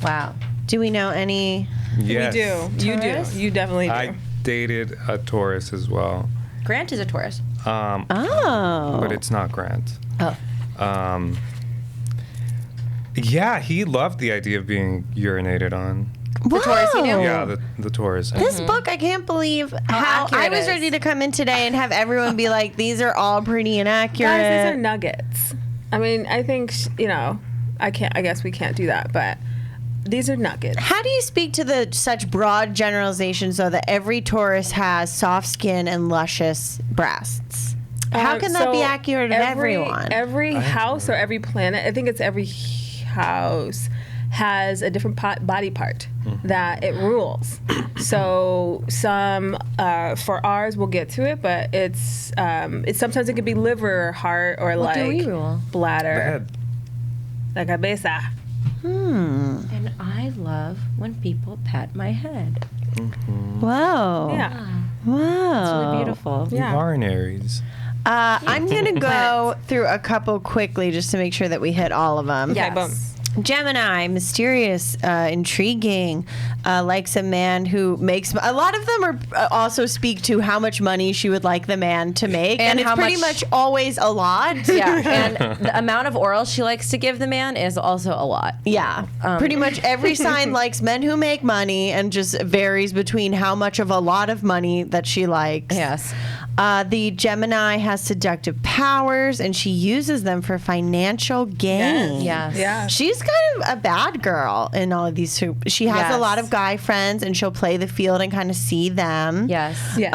Speaker 2: Wow.
Speaker 1: Do we know any?
Speaker 4: Yes.
Speaker 3: We do. You
Speaker 2: Taurus?
Speaker 3: do. You definitely do.
Speaker 4: I dated a Taurus as well,
Speaker 2: Grant is a Taurus.
Speaker 1: Oh,
Speaker 4: but it's not Grant.
Speaker 2: Oh.
Speaker 4: Yeah, he loved the idea of being urinated on.
Speaker 1: the
Speaker 2: Taurus you knew?
Speaker 4: Yeah, the Taurus.
Speaker 1: This book, I can't believe how
Speaker 2: accurate
Speaker 1: I
Speaker 2: it
Speaker 1: was
Speaker 2: is.
Speaker 1: ready to come in today and have everyone be like, "These are all pretty inaccurate."
Speaker 3: Guys, these are nuggets. I mean, I think I guess we can't do that, but these are nuggets.
Speaker 1: How do you speak to the such broad generalizations, though, that every Taurus has soft skin and luscious breasts? How can that be
Speaker 3: So
Speaker 1: accurate of everyone?
Speaker 3: Every house or every planet, I think it's every house has a different body part that it rules. So some for ours, we'll get to it, but it's sometimes it could be liver, heart, or
Speaker 2: What
Speaker 3: like
Speaker 2: do we rule?
Speaker 3: bladder,
Speaker 4: The head.
Speaker 3: la cabeza.
Speaker 2: And I love when people pat my head.
Speaker 1: Whoa.
Speaker 3: Yeah.
Speaker 1: Wow.
Speaker 2: It's really beautiful.
Speaker 3: Yeah.
Speaker 4: You are an Aries.
Speaker 1: I'm going to go through a couple quickly just to make sure that we hit all of them.
Speaker 2: Yes.
Speaker 3: boom.
Speaker 1: Gemini, mysterious, intriguing, likes a man who makes. A lot of them are also speak to how much money she would like the man to make,
Speaker 2: And
Speaker 1: and it's
Speaker 2: how
Speaker 1: pretty
Speaker 2: much-
Speaker 1: much always a lot.
Speaker 2: Yeah, and the amount of oral she likes to give the man is also a lot.
Speaker 1: Yeah, pretty much every sign likes men who make money, and just varies between how much of a lot of money that she likes.
Speaker 2: Yes.
Speaker 1: The Gemini has seductive powers, and she uses them for financial gain.
Speaker 2: Yes.
Speaker 3: Yeah.
Speaker 1: She's kind of a bad girl in all of these. She has
Speaker 2: Yes.
Speaker 1: a lot of guy friends, and she'll play the field and kind of see them.
Speaker 2: Yes.
Speaker 3: Yes.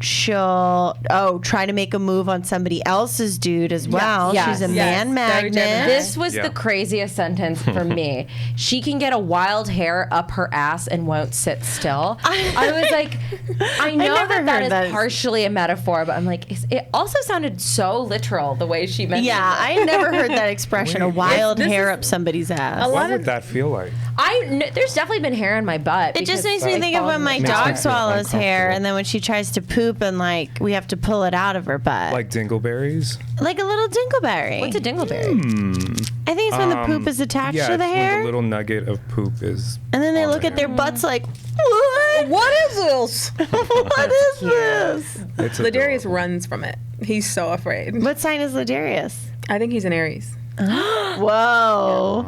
Speaker 1: She'll try to make a move on somebody else's dude as well.
Speaker 2: Yes.
Speaker 1: She's a
Speaker 3: Yes.
Speaker 1: man
Speaker 3: Very
Speaker 1: magnet.
Speaker 3: Gemini.
Speaker 2: This was
Speaker 4: Yeah.
Speaker 2: the craziest sentence for me. She can get a wild hair up her ass and won't sit still. I was like, I know
Speaker 1: never
Speaker 2: that
Speaker 1: heard
Speaker 2: is
Speaker 1: that.
Speaker 2: partially a metaphor, but I'm like, it also sounded so literal the way she mentioned
Speaker 1: Yeah,
Speaker 2: it.
Speaker 1: I never heard that expression, a
Speaker 4: Wait,
Speaker 1: wild
Speaker 3: This
Speaker 1: hair
Speaker 3: is-
Speaker 1: up
Speaker 3: this
Speaker 1: somebody's ass.
Speaker 4: What would that feel like?
Speaker 2: There's definitely been hair in my butt.
Speaker 1: It just
Speaker 2: because,
Speaker 1: makes me
Speaker 2: like,
Speaker 1: think of when my
Speaker 4: Makes me
Speaker 1: dog
Speaker 4: feel
Speaker 1: swallows hair,
Speaker 4: uncomfortable.
Speaker 1: and then when she tries to poop, and like we have to pull it out of her butt,
Speaker 4: Like dingleberries?
Speaker 1: like a little dingleberry.
Speaker 2: What's a dingleberry?
Speaker 1: I think it's when the poop is attached
Speaker 4: Yeah,
Speaker 1: to the
Speaker 4: it's when
Speaker 1: hair,
Speaker 4: the little nugget of poop is.
Speaker 1: and then they
Speaker 4: on
Speaker 1: look
Speaker 4: the
Speaker 1: at their
Speaker 4: hair.
Speaker 1: butts like, what?
Speaker 3: What is this?
Speaker 1: What is this?
Speaker 4: It's
Speaker 3: Ladarius
Speaker 4: adorable.
Speaker 3: runs from it. He's so afraid.
Speaker 1: What sign is Ladarius?
Speaker 3: I think he's an Aries.
Speaker 1: Whoa.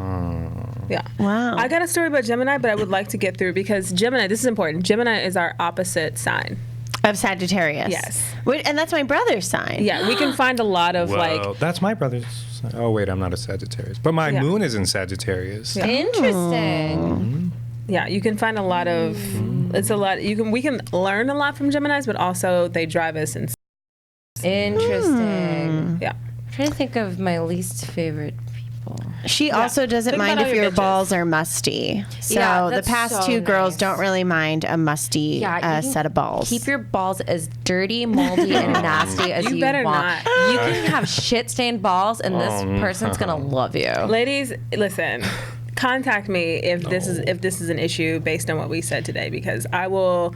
Speaker 3: Yeah.
Speaker 1: Wow.
Speaker 3: I got a story about Gemini, but I would like to get through because Gemini, this is important. Gemini is our opposite sign.
Speaker 1: Of Sagittarius.
Speaker 3: Yes.
Speaker 1: And that's my brother's sign.
Speaker 3: Yeah, we can find a lot of
Speaker 4: Well, that's my brother's. Oh wait, I'm not a Sagittarius, but my
Speaker 3: Yeah.
Speaker 4: moon is in Sagittarius.
Speaker 3: Yeah.
Speaker 2: Interesting.
Speaker 3: yeah, you can find a lot of. It's a lot. We can learn a lot from Geminis, but also they drive us insane.
Speaker 2: Interesting.
Speaker 3: Yeah.
Speaker 2: I'm trying to think of my least favorite people.
Speaker 1: She also doesn't
Speaker 3: Think
Speaker 1: mind
Speaker 3: about
Speaker 1: if
Speaker 3: all your
Speaker 1: your
Speaker 3: bitches.
Speaker 1: balls are musty. So
Speaker 2: Yeah,
Speaker 1: the
Speaker 2: that's
Speaker 1: past
Speaker 2: so
Speaker 1: two girls
Speaker 2: nice.
Speaker 1: don't really mind a musty
Speaker 2: Yeah, you can
Speaker 1: set of balls.
Speaker 2: Keep your balls as dirty, moldy, and nasty as you
Speaker 3: better
Speaker 2: want.
Speaker 3: not.
Speaker 2: You can have shit-stained balls, and this person's gonna love you.
Speaker 3: Ladies, listen. Contact me if this is an issue based on what we said today, because I will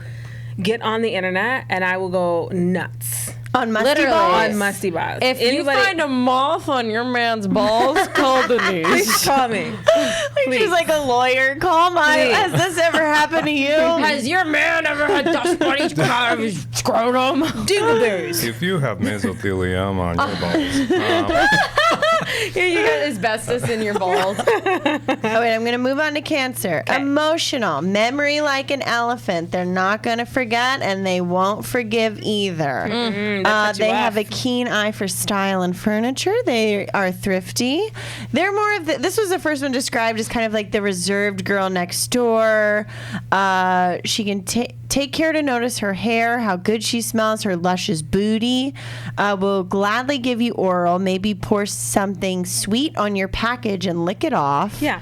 Speaker 3: get on the internet and I will go nuts
Speaker 1: on musty
Speaker 2: Literally.
Speaker 1: balls.
Speaker 3: on musty balls.
Speaker 2: If you find a moth on your man's balls, call Denise.
Speaker 3: please call me.
Speaker 1: She's like a lawyer. Call my.
Speaker 3: Please.
Speaker 1: Has this ever happened to you?
Speaker 2: Has your man ever had dust bunnies come out of his scrotum?
Speaker 3: Dingleberries.
Speaker 4: If you have mesothelioma on your balls,
Speaker 2: Here you got asbestos in your balls.
Speaker 1: Oh, wait, I'm going to move on to Cancer. Emotional. Memory like an elephant. They're not going to forget, and they won't forgive either. They have a keen eye for style and furniture. They are thrifty. They're more of the, this was the first one described as kind of like the reserved girl next door. She can take care to notice her hair, how good she smells, her luscious booty. Will gladly give you oral, maybe pour something sweet on your package and lick it off.
Speaker 3: Yeah.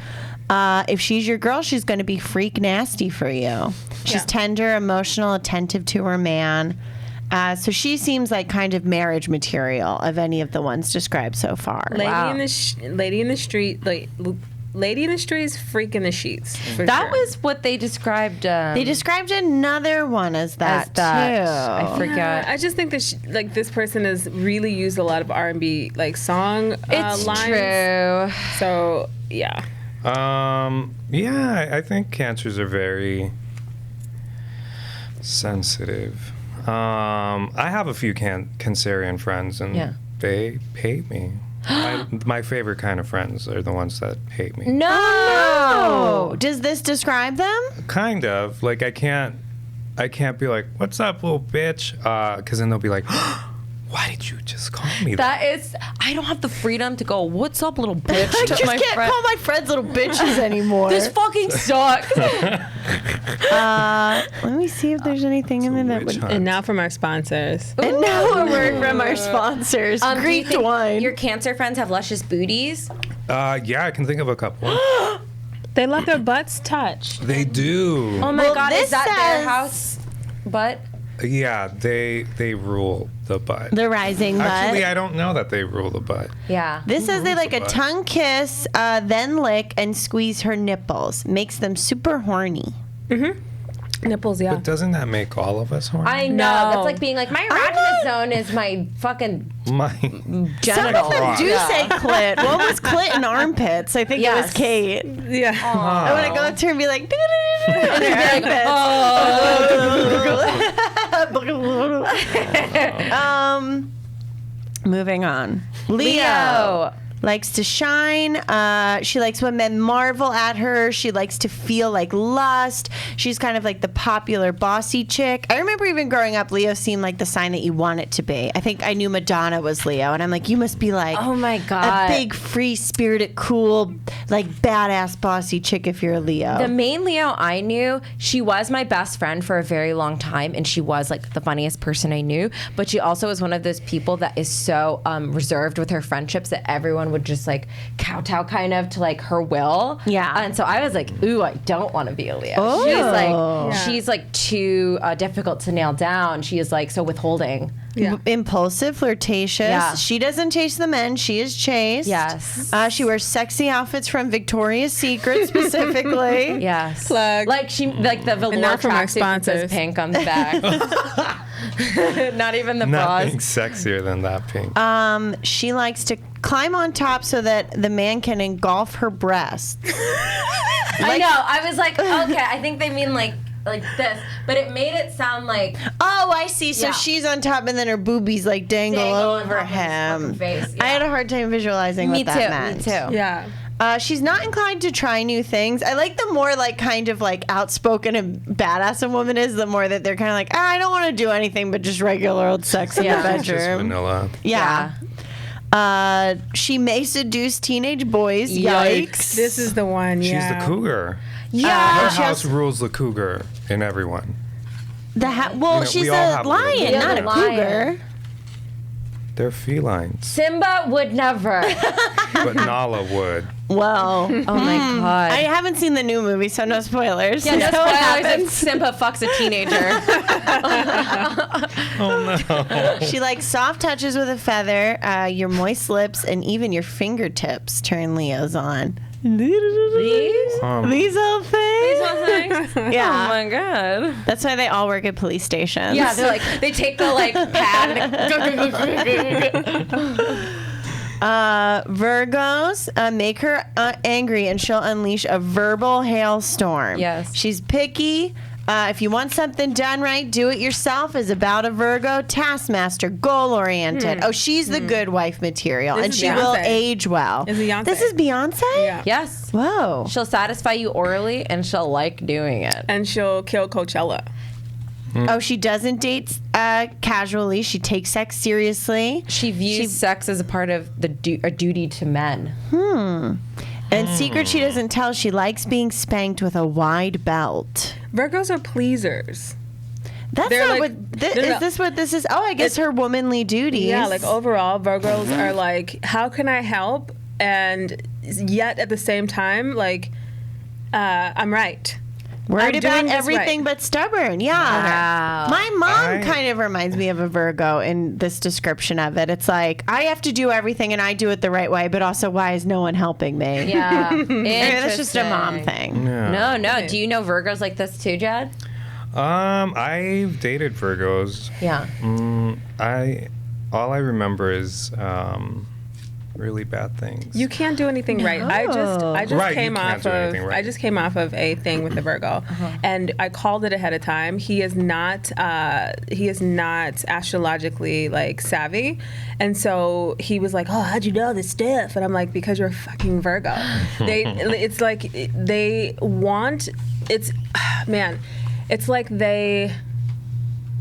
Speaker 1: If she's your girl, she's going to be freak nasty for you. She's tender, emotional, attentive to her man. So she seems like kind of marriage material of any of the ones described so far.
Speaker 3: Lady in the street, lady in the street is freak in the sheets. For
Speaker 2: That
Speaker 3: sure.
Speaker 2: was what they described.
Speaker 1: They described another one as that, too.
Speaker 2: I forget.
Speaker 3: I just think that this person has really used a lot of R&B song
Speaker 2: It's
Speaker 3: lines.
Speaker 2: true.
Speaker 3: So yeah.
Speaker 4: I think Cancers are very sensitive. I have a few Cancerian friends, and they hate me. My favorite kind of friends are the ones that hate me.
Speaker 2: No.
Speaker 1: Oh, does this describe them?
Speaker 4: Kind of. Like I can't be like, "What's up, little bitch?" Because then they'll be like, "Why did you just call me that?"
Speaker 2: That is, I don't have the freedom to go, "What's up, little bitch?"
Speaker 1: I
Speaker 2: to
Speaker 1: just
Speaker 2: my
Speaker 1: can't
Speaker 2: friend.
Speaker 1: call my friends little bitches anymore.
Speaker 2: This fucking sucks.
Speaker 1: Let me see if there's anything in there that
Speaker 4: Witch
Speaker 1: would.
Speaker 4: hunt.
Speaker 3: And now from our sponsors.
Speaker 1: And now a word from our sponsors,
Speaker 2: Do you
Speaker 1: Greek
Speaker 2: think
Speaker 1: wine.
Speaker 2: Your Cancer friends have luscious booties.
Speaker 4: Yeah, I can think of a couple.
Speaker 3: They let their butts touch.
Speaker 4: They do.
Speaker 2: Oh my
Speaker 1: Well,
Speaker 2: god,
Speaker 1: this
Speaker 2: is that
Speaker 1: says-
Speaker 2: their house? But
Speaker 4: Yeah, they rule the butt.
Speaker 1: The rising butt.
Speaker 4: Actually, I don't know that they rule the butt.
Speaker 2: yeah.
Speaker 1: This says they like a
Speaker 4: butt?
Speaker 1: tongue kiss, then lick and squeeze her nipples. Makes them super horny.
Speaker 3: Nipples, yeah.
Speaker 4: But doesn't that make all of us horny?
Speaker 2: I know.
Speaker 3: No.
Speaker 2: That's like being like, my erogenous zone is my fucking
Speaker 4: My
Speaker 1: Some
Speaker 2: genital.
Speaker 1: of them do
Speaker 2: Yeah.
Speaker 1: say clit. One was clit and armpits. I think it was
Speaker 2: Yes.
Speaker 1: Kate.
Speaker 3: Yeah.
Speaker 1: I want to go up to her and be like, and
Speaker 2: Be like,
Speaker 1: moving on.
Speaker 2: Leo.
Speaker 1: Likes to shine. She likes when men marvel at her. She likes to feel like lust. She's kind of like the popular bossy chick. I remember even growing up, Leo seemed like the sign that you want it to be. I think I knew Madonna was Leo, and I'm like, you must be like,
Speaker 2: Oh my God.
Speaker 1: a big, free-spirited, cool, like badass bossy chick if you're a Leo.
Speaker 2: The main Leo I knew, she was my best friend for a very long time, and she was like the funniest person I knew. But she also was one of those people that is so reserved with her friendships that everyone everyone would just like kowtow kind of to like her will.
Speaker 1: Yeah.
Speaker 2: And so I was like, ooh, I don't want to be a Leo.
Speaker 1: Oh.
Speaker 2: She's like too difficult to nail down. She is like so withholding.
Speaker 3: Yeah.
Speaker 1: Impulsive, flirtatious.
Speaker 2: Yeah.
Speaker 1: She doesn't chase the men. She is chased.
Speaker 2: Yes.
Speaker 1: She wears sexy outfits from Victoria's Secret specifically.
Speaker 2: Yes.
Speaker 3: Plug.
Speaker 2: Like she like the velour
Speaker 3: not from our
Speaker 2: tracksuit that says
Speaker 3: sponsors.
Speaker 2: pink on the back. Not even the bras.
Speaker 4: Nothing sexier than that pink.
Speaker 1: She likes to climb on top so that the man can engulf her breasts.
Speaker 2: I know. I was like, okay, I think they mean like this, but it made it sound like
Speaker 1: Oh, I see. So
Speaker 2: Yeah.
Speaker 1: she's on top and then her boobies like dangle
Speaker 2: on
Speaker 1: over
Speaker 2: top of his
Speaker 1: him.
Speaker 2: fucking face.
Speaker 1: I had
Speaker 2: Yeah.
Speaker 1: a hard time visualizing
Speaker 2: Me
Speaker 1: what
Speaker 2: too.
Speaker 1: that meant.
Speaker 2: Me too.
Speaker 3: Yeah.
Speaker 1: She's not inclined to try new things. I like the more like kind of like outspoken and badass a woman is, the more that they're kind of like, I don't want to do anything but just regular old sex in the
Speaker 2: Yeah.
Speaker 4: Just
Speaker 1: bedroom.
Speaker 4: vanilla.
Speaker 1: Yeah. She may seduce teenage boys. Yikes.
Speaker 3: This is the one.
Speaker 4: She's
Speaker 3: Yeah.
Speaker 4: the cougar.
Speaker 1: Yeah.
Speaker 4: Her
Speaker 1: she
Speaker 4: house
Speaker 1: has
Speaker 4: rules the cougar in everyone.
Speaker 1: well,
Speaker 4: You know,
Speaker 1: she's
Speaker 4: we all
Speaker 1: a
Speaker 4: have
Speaker 1: lion,
Speaker 4: little-
Speaker 1: not a
Speaker 2: Yeah,
Speaker 1: cougar.
Speaker 4: They're felines.
Speaker 2: Simba would never.
Speaker 4: But Nala would.
Speaker 1: Well,
Speaker 2: Oh my god.
Speaker 1: I haven't seen the new movie, so no spoilers.
Speaker 2: yeah, no
Speaker 1: So what
Speaker 2: spoilers if
Speaker 1: happens?
Speaker 2: Simba fucks a teenager.
Speaker 4: Oh no.
Speaker 1: She likes soft touches with a feather, your moist lips, and even your fingertips turn Leos on.
Speaker 2: These?
Speaker 1: These little things. Yeah.
Speaker 2: Oh my god.
Speaker 1: That's why they all work at police stations.
Speaker 2: Yeah, they're like they take the like pad.
Speaker 1: Virgos make her angry and she'll unleash a verbal hailstorm.
Speaker 2: Yes.
Speaker 1: She's picky. If you want something done right, do it yourself is about a Virgo. Taskmaster, goal-oriented. Oh, she's the good wife material.
Speaker 3: This
Speaker 1: and
Speaker 3: is
Speaker 1: she will
Speaker 3: Beyonce.
Speaker 1: age well.
Speaker 3: This is Beyonce.
Speaker 1: This is Beyonce?
Speaker 3: Yeah.
Speaker 2: Yes.
Speaker 1: Whoa.
Speaker 2: She'll satisfy you orally and she'll like doing it.
Speaker 3: And she'll kill Coachella.
Speaker 1: Oh, she doesn't date casually. She takes sex seriously.
Speaker 2: She views sex as a part of a duty to men.
Speaker 1: And secret she doesn't tell, she likes being spanked with a wide belt.
Speaker 3: Virgos are pleasers.
Speaker 1: That's
Speaker 3: They're
Speaker 1: not
Speaker 3: like-
Speaker 1: what.
Speaker 3: no,
Speaker 1: Is
Speaker 3: no.
Speaker 1: this what this is? Oh, I guess her womanly duties.
Speaker 3: Yeah, like overall, Virgos are like, how can I help? And yet at the same time, like, I'm right.
Speaker 1: Worried
Speaker 3: I'm doing
Speaker 1: about
Speaker 3: this
Speaker 1: everything
Speaker 3: right.
Speaker 1: but stubborn. Yeah.
Speaker 2: Wow.
Speaker 1: My mom kind of reminds me of a Virgo in this description of it. It's like, I have to do everything and I do it the right way, but also, why is no one helping me?
Speaker 2: Yeah.
Speaker 1: Maybe that's just a mom
Speaker 2: Interesting.
Speaker 1: thing.
Speaker 4: Yeah.
Speaker 2: No. Do you know Virgos like this too, Jed?
Speaker 4: I've dated Virgos.
Speaker 2: Yeah.
Speaker 4: All I remember is really bad things.
Speaker 3: You can't do anything right. I just
Speaker 4: Right, you
Speaker 3: came
Speaker 4: can't
Speaker 3: off
Speaker 4: do
Speaker 3: of
Speaker 4: anything right.
Speaker 3: I just came off of a thing with the Virgo, and I called it ahead of time. He is not astrologically like savvy, and so he was like, "Oh, how'd you know this stuff?" And I'm like, "Because you're a fucking Virgo." It's like they want it's man, it's like they.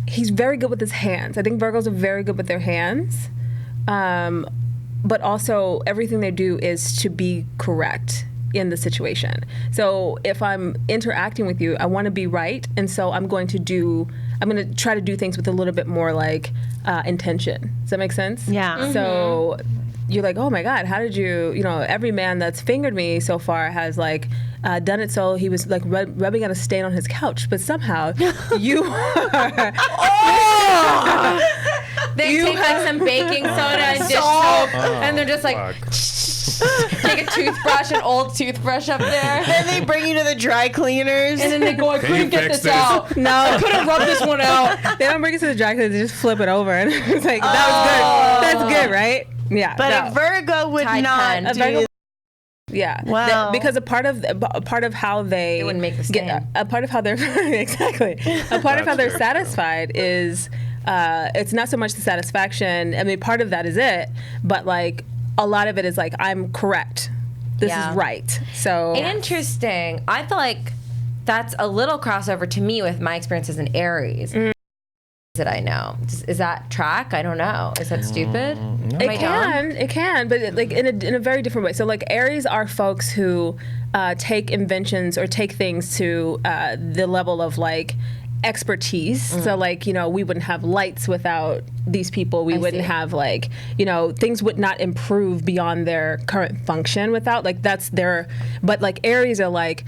Speaker 3: He's very good with his hands. I think Virgos are very good with their hands. But also everything they do is to be correct in the situation. So if I'm interacting with you, I want to be right, and so I'm going to try to do things with a little bit more like intention. Does that make sense?
Speaker 1: Yeah.
Speaker 3: So you're like, oh my God, how did you every man that's fingered me so far has like done it so he was like rubbing out a stain on his couch, but somehow you are.
Speaker 2: They
Speaker 3: You
Speaker 2: take like some baking soda and dish
Speaker 1: Salt.
Speaker 2: soap, and they're just like
Speaker 4: Fuck.
Speaker 2: take a toothbrush, an old toothbrush up there,
Speaker 1: Then they bring you to the dry cleaners.
Speaker 2: and then they go, I
Speaker 4: Can you
Speaker 2: couldn't get
Speaker 4: fix
Speaker 2: this
Speaker 4: this?
Speaker 2: out.
Speaker 3: No,
Speaker 2: I couldn't rub this one out.
Speaker 3: they don't bring it to the dry cleaners. They just flip it over, and it's like that was good. That's good, right? Yeah.
Speaker 1: But
Speaker 3: no.
Speaker 1: a Virgo would
Speaker 2: Tide
Speaker 1: not
Speaker 2: pen.
Speaker 3: A
Speaker 1: do
Speaker 3: Virgo- Yeah.
Speaker 1: Wow.
Speaker 3: Because a part of how they
Speaker 2: wouldn't make the
Speaker 3: get
Speaker 2: stain.
Speaker 3: a part of how they're exactly a part of how
Speaker 4: That's
Speaker 3: they're
Speaker 4: very true.
Speaker 3: satisfied is it's not so much the satisfaction. I mean, part of that is it, but like a lot of it is like I'm correct. This
Speaker 2: Yeah.
Speaker 3: is right. So
Speaker 2: Interesting. I feel like that's a little crossover to me with my experience as an Aries. That I know. Is that track? I don't know. Is that stupid?
Speaker 4: no.
Speaker 2: Am I dumb?
Speaker 3: It can, but like in a very different way. So like Aries are folks who take inventions or take things to the level of like expertise. So like, we wouldn't have lights without these people. We wouldn't have like, things would not improve beyond their current function without, like, that's their, but like Aries are like,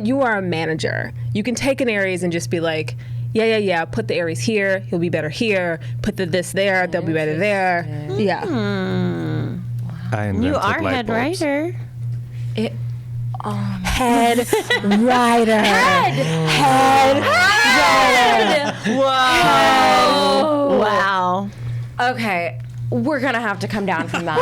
Speaker 3: you are a manager. You can take an Aries and just be like, yeah, put the Aries here, he'll be better here. Put the this there, they'll be better there. Yeah.
Speaker 4: I
Speaker 1: You
Speaker 4: invented
Speaker 1: are
Speaker 4: light
Speaker 1: head
Speaker 4: bulbs.
Speaker 1: writer.
Speaker 3: Head writer. Head writer.
Speaker 1: Whoa. Wow.
Speaker 2: Okay, we're gonna have to come down from that.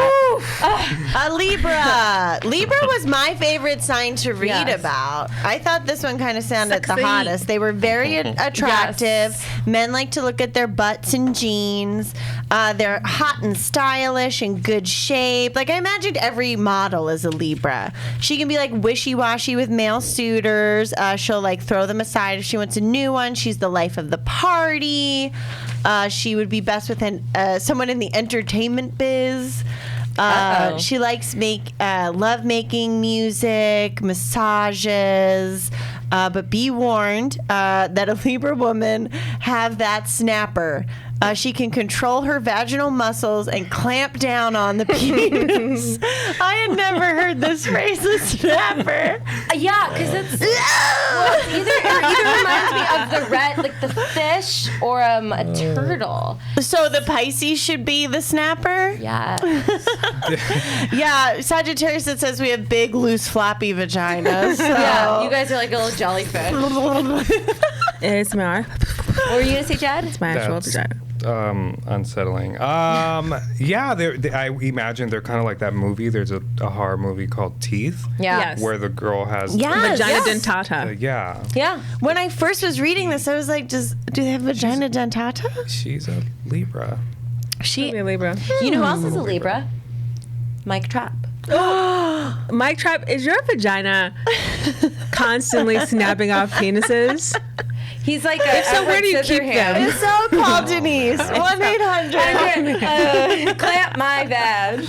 Speaker 1: Libra. Libra was my favorite sign to read
Speaker 2: Yes.
Speaker 1: about. I thought this one kind of sounded the
Speaker 3: Sexy.
Speaker 1: hottest. They were very attractive.
Speaker 2: Yes.
Speaker 1: Men like to look at their butts and jeans. They're hot and stylish and good shape. Like, I imagined every model is a Libra. She can be like wishy-washy with male suitors. She'll like throw them aside if she wants a new one. She's the life of the party. She would be best with someone in the entertainment biz. She likes love making music, massages. But be warned that a Libra woman have that snapper. She can control her vaginal muscles and clamp down on the penis. I had never heard this phrase, a snapper.
Speaker 2: Yeah, because it either reminds me of the red, like the fish, or a turtle.
Speaker 1: So the Pisces should be the snapper?
Speaker 2: Yeah.
Speaker 1: Yeah, Sagittarius, it says we have big, loose, floppy vaginas. So.
Speaker 2: Yeah, you guys are like a little jellyfish.
Speaker 3: It's my
Speaker 2: What were you gonna say, Jed?
Speaker 3: it's my actual
Speaker 4: That's
Speaker 3: vagina.
Speaker 4: unsettling. Yeah, I imagine they're kind of like that movie. There's a horror movie called Teeth.
Speaker 2: Yeah.
Speaker 3: Yes.
Speaker 4: Where the girl has
Speaker 1: Yes.
Speaker 3: Vagina
Speaker 1: Yes.
Speaker 3: dentata.
Speaker 4: yeah,
Speaker 2: Yeah.
Speaker 1: When I first was reading this, I was like, do they have vagina dentata?
Speaker 4: she's a Libra.
Speaker 1: She
Speaker 3: Be a Libra.
Speaker 2: You know who else is a Libra? Mike Trapp.
Speaker 3: Mike Trapp, is your vagina constantly snapping off penises?
Speaker 2: He's like
Speaker 3: so where do you keep them?
Speaker 1: It's so called Denise. 1-800.
Speaker 2: Clamp my vag.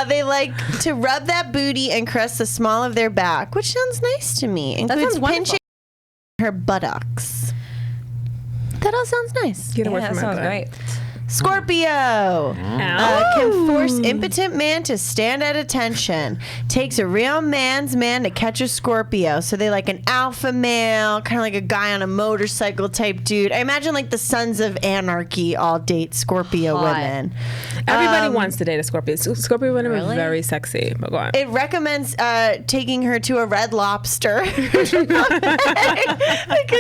Speaker 1: They like to rub that booty and caress the small of their back, which sounds nice to me. Includes
Speaker 2: sounds wonderful.
Speaker 1: pinching her buttocks. That all sounds nice.
Speaker 3: Get away
Speaker 2: Yeah,
Speaker 3: from
Speaker 2: that
Speaker 3: my
Speaker 2: sounds
Speaker 3: butt.
Speaker 2: great.
Speaker 1: Scorpio can force impotent man to stand at attention. Takes a real man's man to catch a Scorpio. So they like an alpha male, kind of like a guy on a motorcycle type dude. I imagine like the Sons of Anarchy all date Scorpio
Speaker 2: Hot.
Speaker 1: women.
Speaker 3: Everybody wants to date a Scorpio. Scorpio women are
Speaker 2: Really?
Speaker 3: very sexy. But go on.
Speaker 1: It recommends taking her to a Red Lobster because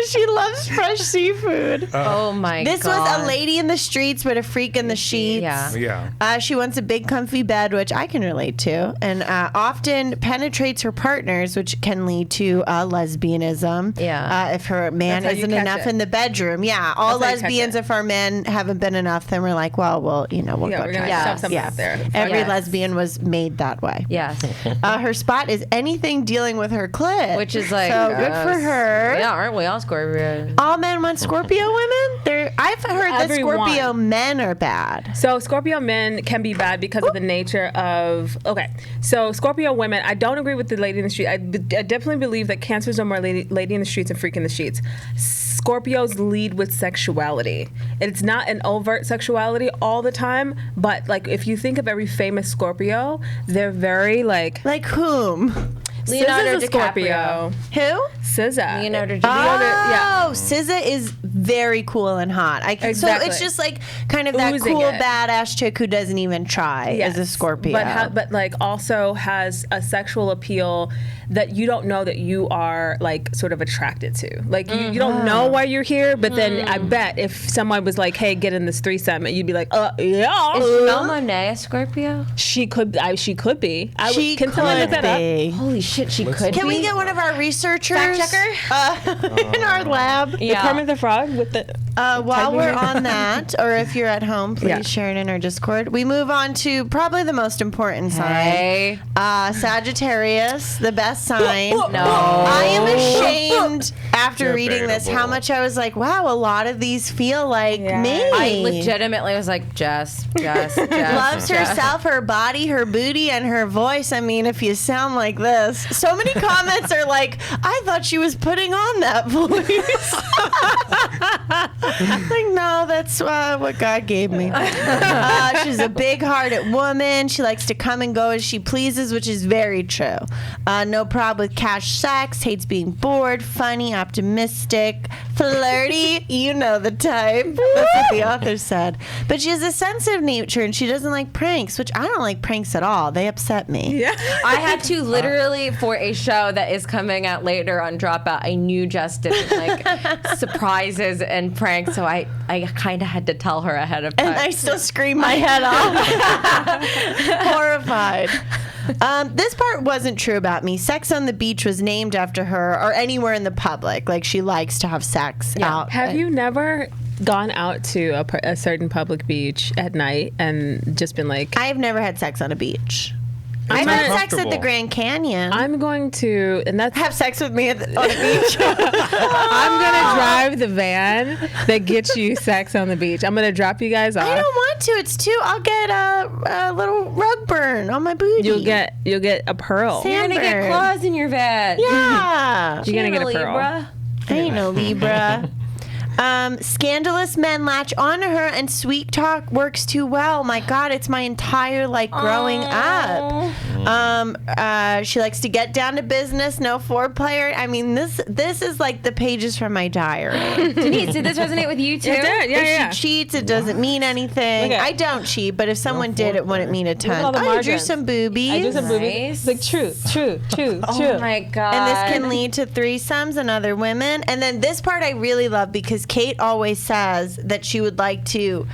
Speaker 1: she loves fresh seafood.
Speaker 2: Oh my
Speaker 1: This
Speaker 2: god.
Speaker 1: was a lady in the streets, but a freak in the sheets.
Speaker 2: Yeah.
Speaker 4: Yeah.
Speaker 1: She wants a big, comfy bed, which I can relate to, and often penetrates her partners, which can lead to lesbianism.
Speaker 2: Yeah.
Speaker 1: If her man
Speaker 3: That's how you
Speaker 1: isn't
Speaker 3: catch
Speaker 1: enough
Speaker 3: it.
Speaker 1: in the bedroom. Yeah. All
Speaker 3: That's how you catch
Speaker 1: lesbians,
Speaker 3: it.
Speaker 1: if our men haven't been enough, then we're like, well, we'll
Speaker 3: Yeah,
Speaker 1: go
Speaker 3: we're
Speaker 1: try
Speaker 3: gonna
Speaker 1: that.
Speaker 3: shove something out there.
Speaker 1: Every
Speaker 2: Yes.
Speaker 1: lesbian was made that way.
Speaker 2: Yes.
Speaker 1: Her spot is anything dealing with her clit.
Speaker 2: Which is like
Speaker 1: so good for her.
Speaker 2: Yeah, aren't we all Scorpios?
Speaker 1: All men want Scorpio women? I've heard that
Speaker 3: Everyone.
Speaker 1: Scorpio men are bad.
Speaker 3: So Scorpio men can be bad because of the nature of So Scorpio women, I don't agree with the lady in the street. I definitely believe that Cancers are more lady in the streets and freak in the sheets. Scorpios lead with sexuality. It's not an overt sexuality all the time, but like if you think of every famous Scorpio, they're very like
Speaker 1: Like whom?
Speaker 2: Leonardo
Speaker 3: SZA's a
Speaker 2: DiCaprio.
Speaker 3: Scorpio.
Speaker 1: Who?
Speaker 3: SZA.
Speaker 2: Leonardo
Speaker 1: Oh,
Speaker 2: DiCaprio.
Speaker 1: SZA is very cool and hot. So
Speaker 3: Exactly.
Speaker 1: it's just like kind of that
Speaker 3: Oozing
Speaker 1: cool
Speaker 3: it.
Speaker 1: badass chick who doesn't even try as a Scorpio.
Speaker 3: but like also has a sexual appeal that you don't know that you are like sort of attracted to. Like you don't know why you're here, but then I bet if someone was like, "Hey, get in this threesome," you'd be like, yeah."
Speaker 2: Is Mel Monet a Scorpio?
Speaker 3: She could be.
Speaker 1: She
Speaker 3: Can someone look
Speaker 1: could
Speaker 3: that up?
Speaker 1: be.
Speaker 2: Holy shit, she could
Speaker 1: Can
Speaker 2: be.
Speaker 1: we get one of our researchers
Speaker 2: Fact checker?
Speaker 1: in our lab?
Speaker 2: Yeah.
Speaker 3: Kermit the Frog with the.
Speaker 1: While we're on that, or if you're at home, please
Speaker 3: Yeah.
Speaker 1: share it in our Discord. We move on to probably the most important sign.
Speaker 2: Hey.
Speaker 1: Sagittarius, the best sign.
Speaker 2: No.
Speaker 1: I am ashamed after reading this how
Speaker 4: Debatable.
Speaker 1: much I was like, wow, a lot of these feel like
Speaker 3: Yeah.
Speaker 1: me.
Speaker 2: I legitimately was like, Jess.
Speaker 1: Loves herself, her body, her booty, and her voice. I mean, if you sound like this, So many comments are like, I thought she was putting on that voice. Like, no, that's what God gave me. She's a big-hearted woman. She likes to come and go as she pleases, which is very true. No problem with cash sex, hates being bored, funny, optimistic, flirty. You know the type. That's what the author said. But she has a sensitive nature, and she doesn't like pranks, which I don't like pranks at all. They upset me.
Speaker 3: Yeah.
Speaker 2: I had to literally, for a show that is coming out later on Dropout, I knew Jess didn't like surprises and pranks, so I kind of had to tell her ahead of time.
Speaker 1: And I still scream my head off. Horrified. This part wasn't true about me. Sex on the beach was named after her, or anywhere in the public. Like, she likes to have sex out.
Speaker 3: Have you never gone out to a certain public beach at night and just been like,
Speaker 1: I have never had sex on a beach.
Speaker 4: It's
Speaker 1: I've had sex at the
Speaker 4: uncomfortable.
Speaker 1: Grand Canyon.
Speaker 3: I'm going to, and that's
Speaker 1: have sex with me on the beach.
Speaker 3: I'm gonna drive the van that gets you sex on the beach. I'm gonna drop you guys off.
Speaker 1: I don't want to. It's too. I'll get a little rug burn on my booty.
Speaker 3: You'll get a pearl.
Speaker 1: Sam-
Speaker 2: You're gonna get
Speaker 1: Sunburn.
Speaker 2: claws in your vat.
Speaker 1: Yeah.
Speaker 3: You're gonna get a pearl.
Speaker 2: Libra.
Speaker 1: I ain't no Libra. Scandalous men latch onto her, and sweet talk works too well. My God, it's my entire growing up. She likes to get down to business, no foreplay. I mean, this is like the pages from my diary.
Speaker 2: Denise, did this resonate with you too?
Speaker 3: It did, yeah.
Speaker 1: If she cheats, it doesn't mean anything.
Speaker 3: Look at-
Speaker 1: I don't cheat, but if someone did, it wouldn't mean a
Speaker 3: Look at
Speaker 1: ton.
Speaker 3: all the
Speaker 1: Oh, you drew
Speaker 3: margins.
Speaker 1: some boobies.
Speaker 3: I do some boobies.
Speaker 2: Nice.
Speaker 3: It's like true.
Speaker 2: Oh my God.
Speaker 1: And this can lead to threesomes and other women. And then this part I really love because Kate always says that she would like to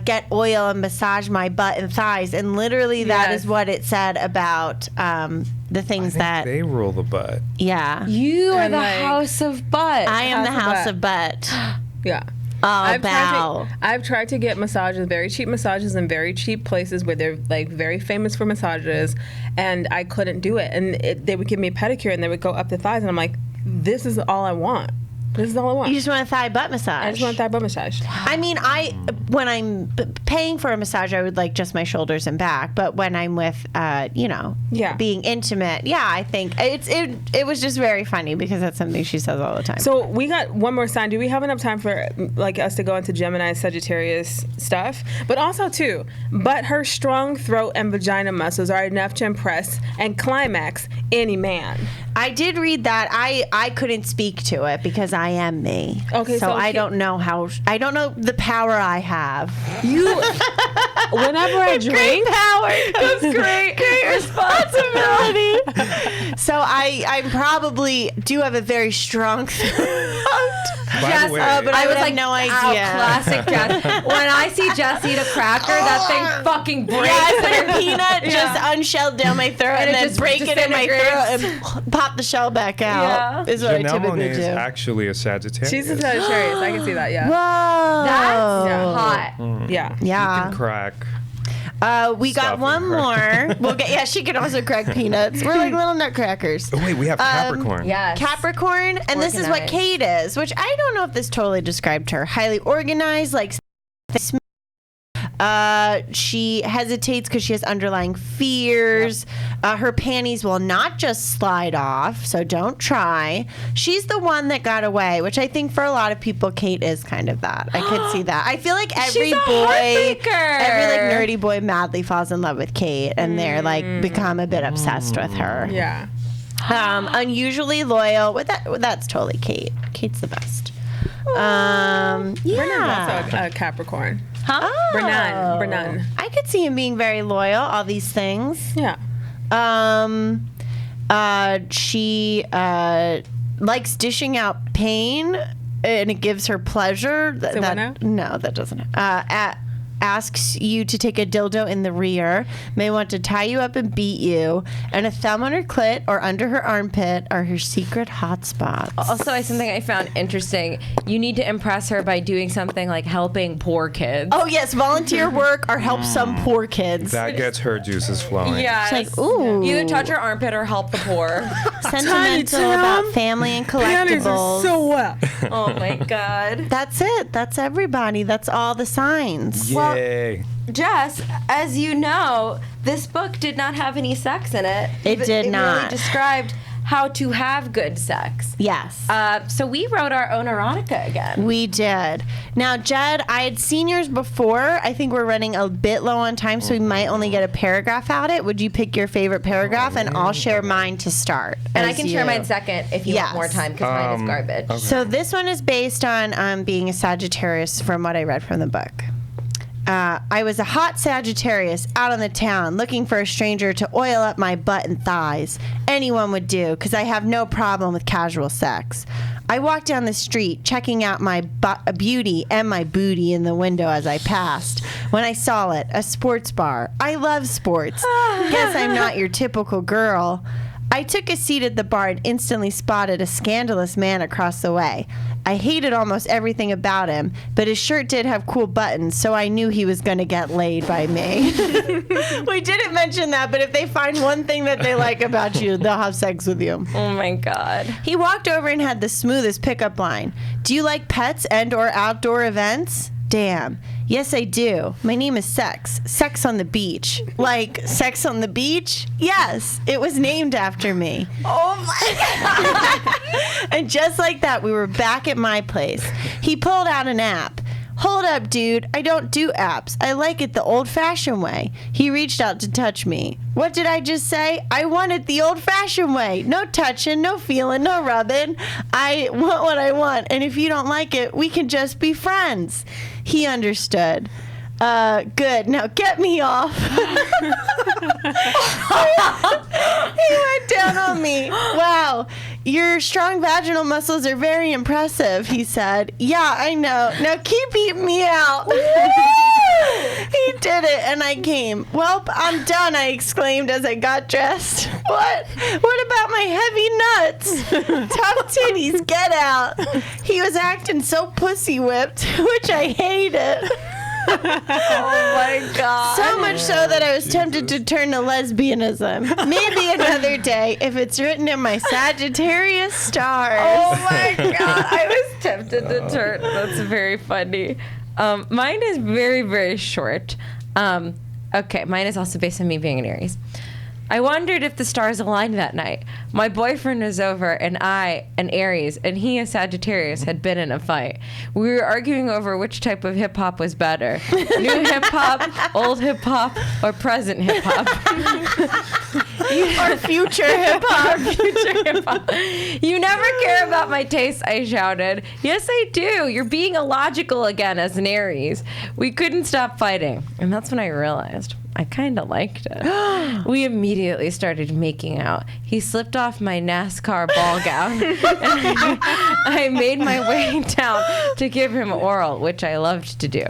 Speaker 1: get oil and massage my butt and thighs. And literally that
Speaker 3: Yes.
Speaker 1: is what it said about the things that,
Speaker 4: They rule the butt.
Speaker 1: yeah.
Speaker 2: You are
Speaker 3: And,
Speaker 2: the
Speaker 3: like,
Speaker 2: house of butt.
Speaker 1: I am the
Speaker 3: House
Speaker 1: house
Speaker 3: of
Speaker 1: of butt.
Speaker 3: Yeah.
Speaker 1: Oh,
Speaker 3: I've tried to get massages, very cheap massages in very cheap places where they're like very famous for massages, and I couldn't do it. And they would give me a pedicure and they would go up the thighs, and I'm like, this is all I want. This is all I want.
Speaker 1: You just want a thigh butt massage.
Speaker 3: I just want a thigh butt massage.
Speaker 1: I mean, when I'm paying for a massage, I would like just my shoulders and back. But when I'm with,
Speaker 3: Yeah.
Speaker 1: being intimate, I think it was just very funny because that's something she says all the time.
Speaker 3: So we got one more sign. Do we have enough time for like us to go into Gemini, Sagittarius stuff? But also too, but her strong throat and vagina muscles are enough to impress and climax any man.
Speaker 1: I did read that. I couldn't speak to it because I am me.
Speaker 3: Okay,
Speaker 1: so
Speaker 3: so
Speaker 1: I don't know I don't know the power I have.
Speaker 3: You, whenever I drink,
Speaker 1: Power. That's great responsibility. So I probably do have a very strong throat.
Speaker 4: By the way,
Speaker 1: but I
Speaker 2: was
Speaker 1: would have
Speaker 2: like,
Speaker 1: no idea.
Speaker 2: Classic Jess. When I see Jess eat a cracker, that thing fucking breaks.
Speaker 1: Yes, and a peanut just unshelled down my throat and then
Speaker 2: just
Speaker 1: break it in my throat and pop the shell back out. Is what I
Speaker 4: Janelle
Speaker 1: typically
Speaker 4: Monáe is
Speaker 1: do.
Speaker 4: actually a Sagittarius.
Speaker 3: she's a Sagittarius. I can see that. Yeah.
Speaker 1: Whoa.
Speaker 2: That's hot.
Speaker 3: Yeah.
Speaker 1: Yeah.
Speaker 4: Crack.
Speaker 1: We got
Speaker 4: Stop
Speaker 1: one
Speaker 4: it.
Speaker 1: more. We'll get. Yeah, she can also crack peanuts. We're like little nutcrackers.
Speaker 4: Oh wait, we have Capricorn.
Speaker 2: Yes.
Speaker 1: Capricorn, and this is what
Speaker 2: Organized.
Speaker 1: Kate is, which I don't know if this totally described her. Highly organized, like she hesitates because she has underlying fears. Her panties will not just slide off, so don't try. She's the one that got away, which I think for a lot of people, Kate is kind of that. I could see that. I feel like every
Speaker 2: She's a
Speaker 1: boy,
Speaker 2: heartbreaker.
Speaker 1: every like nerdy boy madly falls in love with Kate, and they're like become a bit obsessed with her.
Speaker 3: Yeah.
Speaker 1: Unusually loyal. That's totally Kate. Kate's the best.
Speaker 3: Brennan's
Speaker 1: Yeah.
Speaker 3: also a Capricorn.
Speaker 1: Oh.
Speaker 3: Brennan.
Speaker 1: I could see him being very loyal. All these things.
Speaker 3: Yeah.
Speaker 1: She likes dishing out pain, and it gives her pleasure. No, that doesn't. Asks you to take a dildo in the rear, may want to tie you up and beat you, and a thumb on her clit or under her armpit are her secret hot spots.
Speaker 2: Also, something I found interesting. You need to impress her by doing something like helping poor kids.
Speaker 1: Oh yes, volunteer work or help some poor kids.
Speaker 4: That gets her juices flowing.
Speaker 2: Yeah.
Speaker 1: It's like, ooh.
Speaker 2: Either touch her armpit or help the poor.
Speaker 1: Sentimental about family and collectibles.
Speaker 3: well.
Speaker 2: Oh my God.
Speaker 1: That's it. That's everybody. That's all the signs.
Speaker 4: Yay.
Speaker 2: Jess, as you know, this book did not have any sex in it.
Speaker 1: It did
Speaker 2: It
Speaker 1: not.
Speaker 2: really described how to have good sex.
Speaker 1: Yes.
Speaker 2: So we wrote our own erotica again.
Speaker 1: We did. Now, Jed, I had seen yours before. I think we're running a bit low on time, so we might only get a paragraph out it. Would you pick your favorite paragraph? And I'll share mine to start.
Speaker 2: And I
Speaker 1: as
Speaker 2: can share mine second if you want
Speaker 1: Yes.
Speaker 2: more time, because mine is garbage.
Speaker 4: Okay.
Speaker 1: So this one is based on being a Sagittarius from what I read from the book. I was a hot Sagittarius out on the town looking for a stranger to oil up my butt and thighs. Anyone would do, because I have no problem with casual sex. I walked down the street, checking out my beauty and my booty in the window as I passed. When I saw it, a sports bar. I love sports. Guess I'm not your typical girl. I took a seat at the bar and instantly spotted a scandalous man across the way. I hated almost everything about him, but his shirt did have cool buttons, so I knew he was going to get laid by me. We didn't mention that, but if they find one thing that they like about you, they'll have sex with you.
Speaker 2: Oh my God.
Speaker 1: He walked over and had the smoothest pickup line. Do you like pets and or outdoor events? Damn. Yes, I do. My name is Sex. Sex on the beach. Like Sex on the Beach? Yes. It was named after me. Oh my God. And just like that, we were back at my place. He pulled out an app. Hold up, dude. I don't do apps. I like it the old-fashioned way. He reached out to touch me. What did I just say? I want it the old-fashioned way. No touching, no feeling, no rubbing. I want what I want, and if you don't like it, we can just be friends. He understood. Good. Now get me off. He went down on me. Wow. Your strong vaginal muscles are very impressive, he said. Yeah, I know. Now keep eating me out. He did it, and I came. Welp, I'm done, I exclaimed as I got dressed. What? What about my heavy nuts? Tough titties, get out. He was acting so pussy whipped, which I hated.
Speaker 2: Oh my God.
Speaker 1: So much so that I was tempted to turn to lesbianism. Maybe another day if it's written in my Sagittarius stars.
Speaker 2: Oh my God. I was tempted to turn. That's very funny. Mine is very, very short. Okay, mine is also based on me being an Aries. I wondered if the stars aligned that night. My boyfriend was over, and I, an Aries, and he, a Sagittarius, had been in a fight. We were arguing over which type of hip-hop was better. New hip-hop, old hip-hop, or present hip-hop.
Speaker 1: Or future hip-hop.
Speaker 2: Future hip-hop. You never care about my taste, I shouted. Yes, I do. You're being illogical again as an Aries. We couldn't stop fighting. And that's when I realized I kind of liked it. We immediately started making out. He slipped off my NASCAR ball gown. And I made my way down to give him oral, which I loved to do.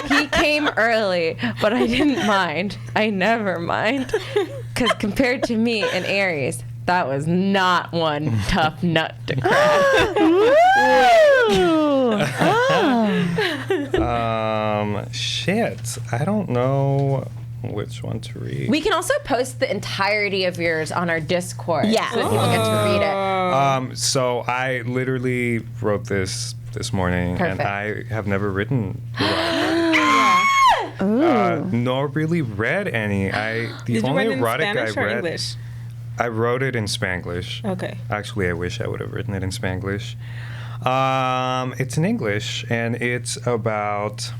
Speaker 2: He came early, but I didn't mind. I never mind. Because compared to me, an Aries, that was not one tough nut to crack.
Speaker 4: Shit. I don't know which one to read.
Speaker 2: We can also post the entirety of yours on our Discord.
Speaker 1: Yeah.
Speaker 2: So that people get to read it.
Speaker 4: So I literally wrote this morning,
Speaker 2: Perfect.
Speaker 4: and I have never written nor really read any. The
Speaker 3: Did you
Speaker 4: only
Speaker 3: write it in
Speaker 4: erotic
Speaker 3: Spanish
Speaker 4: I
Speaker 3: or
Speaker 4: read.
Speaker 3: English?
Speaker 4: I wrote it in Spanglish.
Speaker 3: Okay.
Speaker 4: Actually, I wish I would have written it in Spanglish. It's in English, and it's about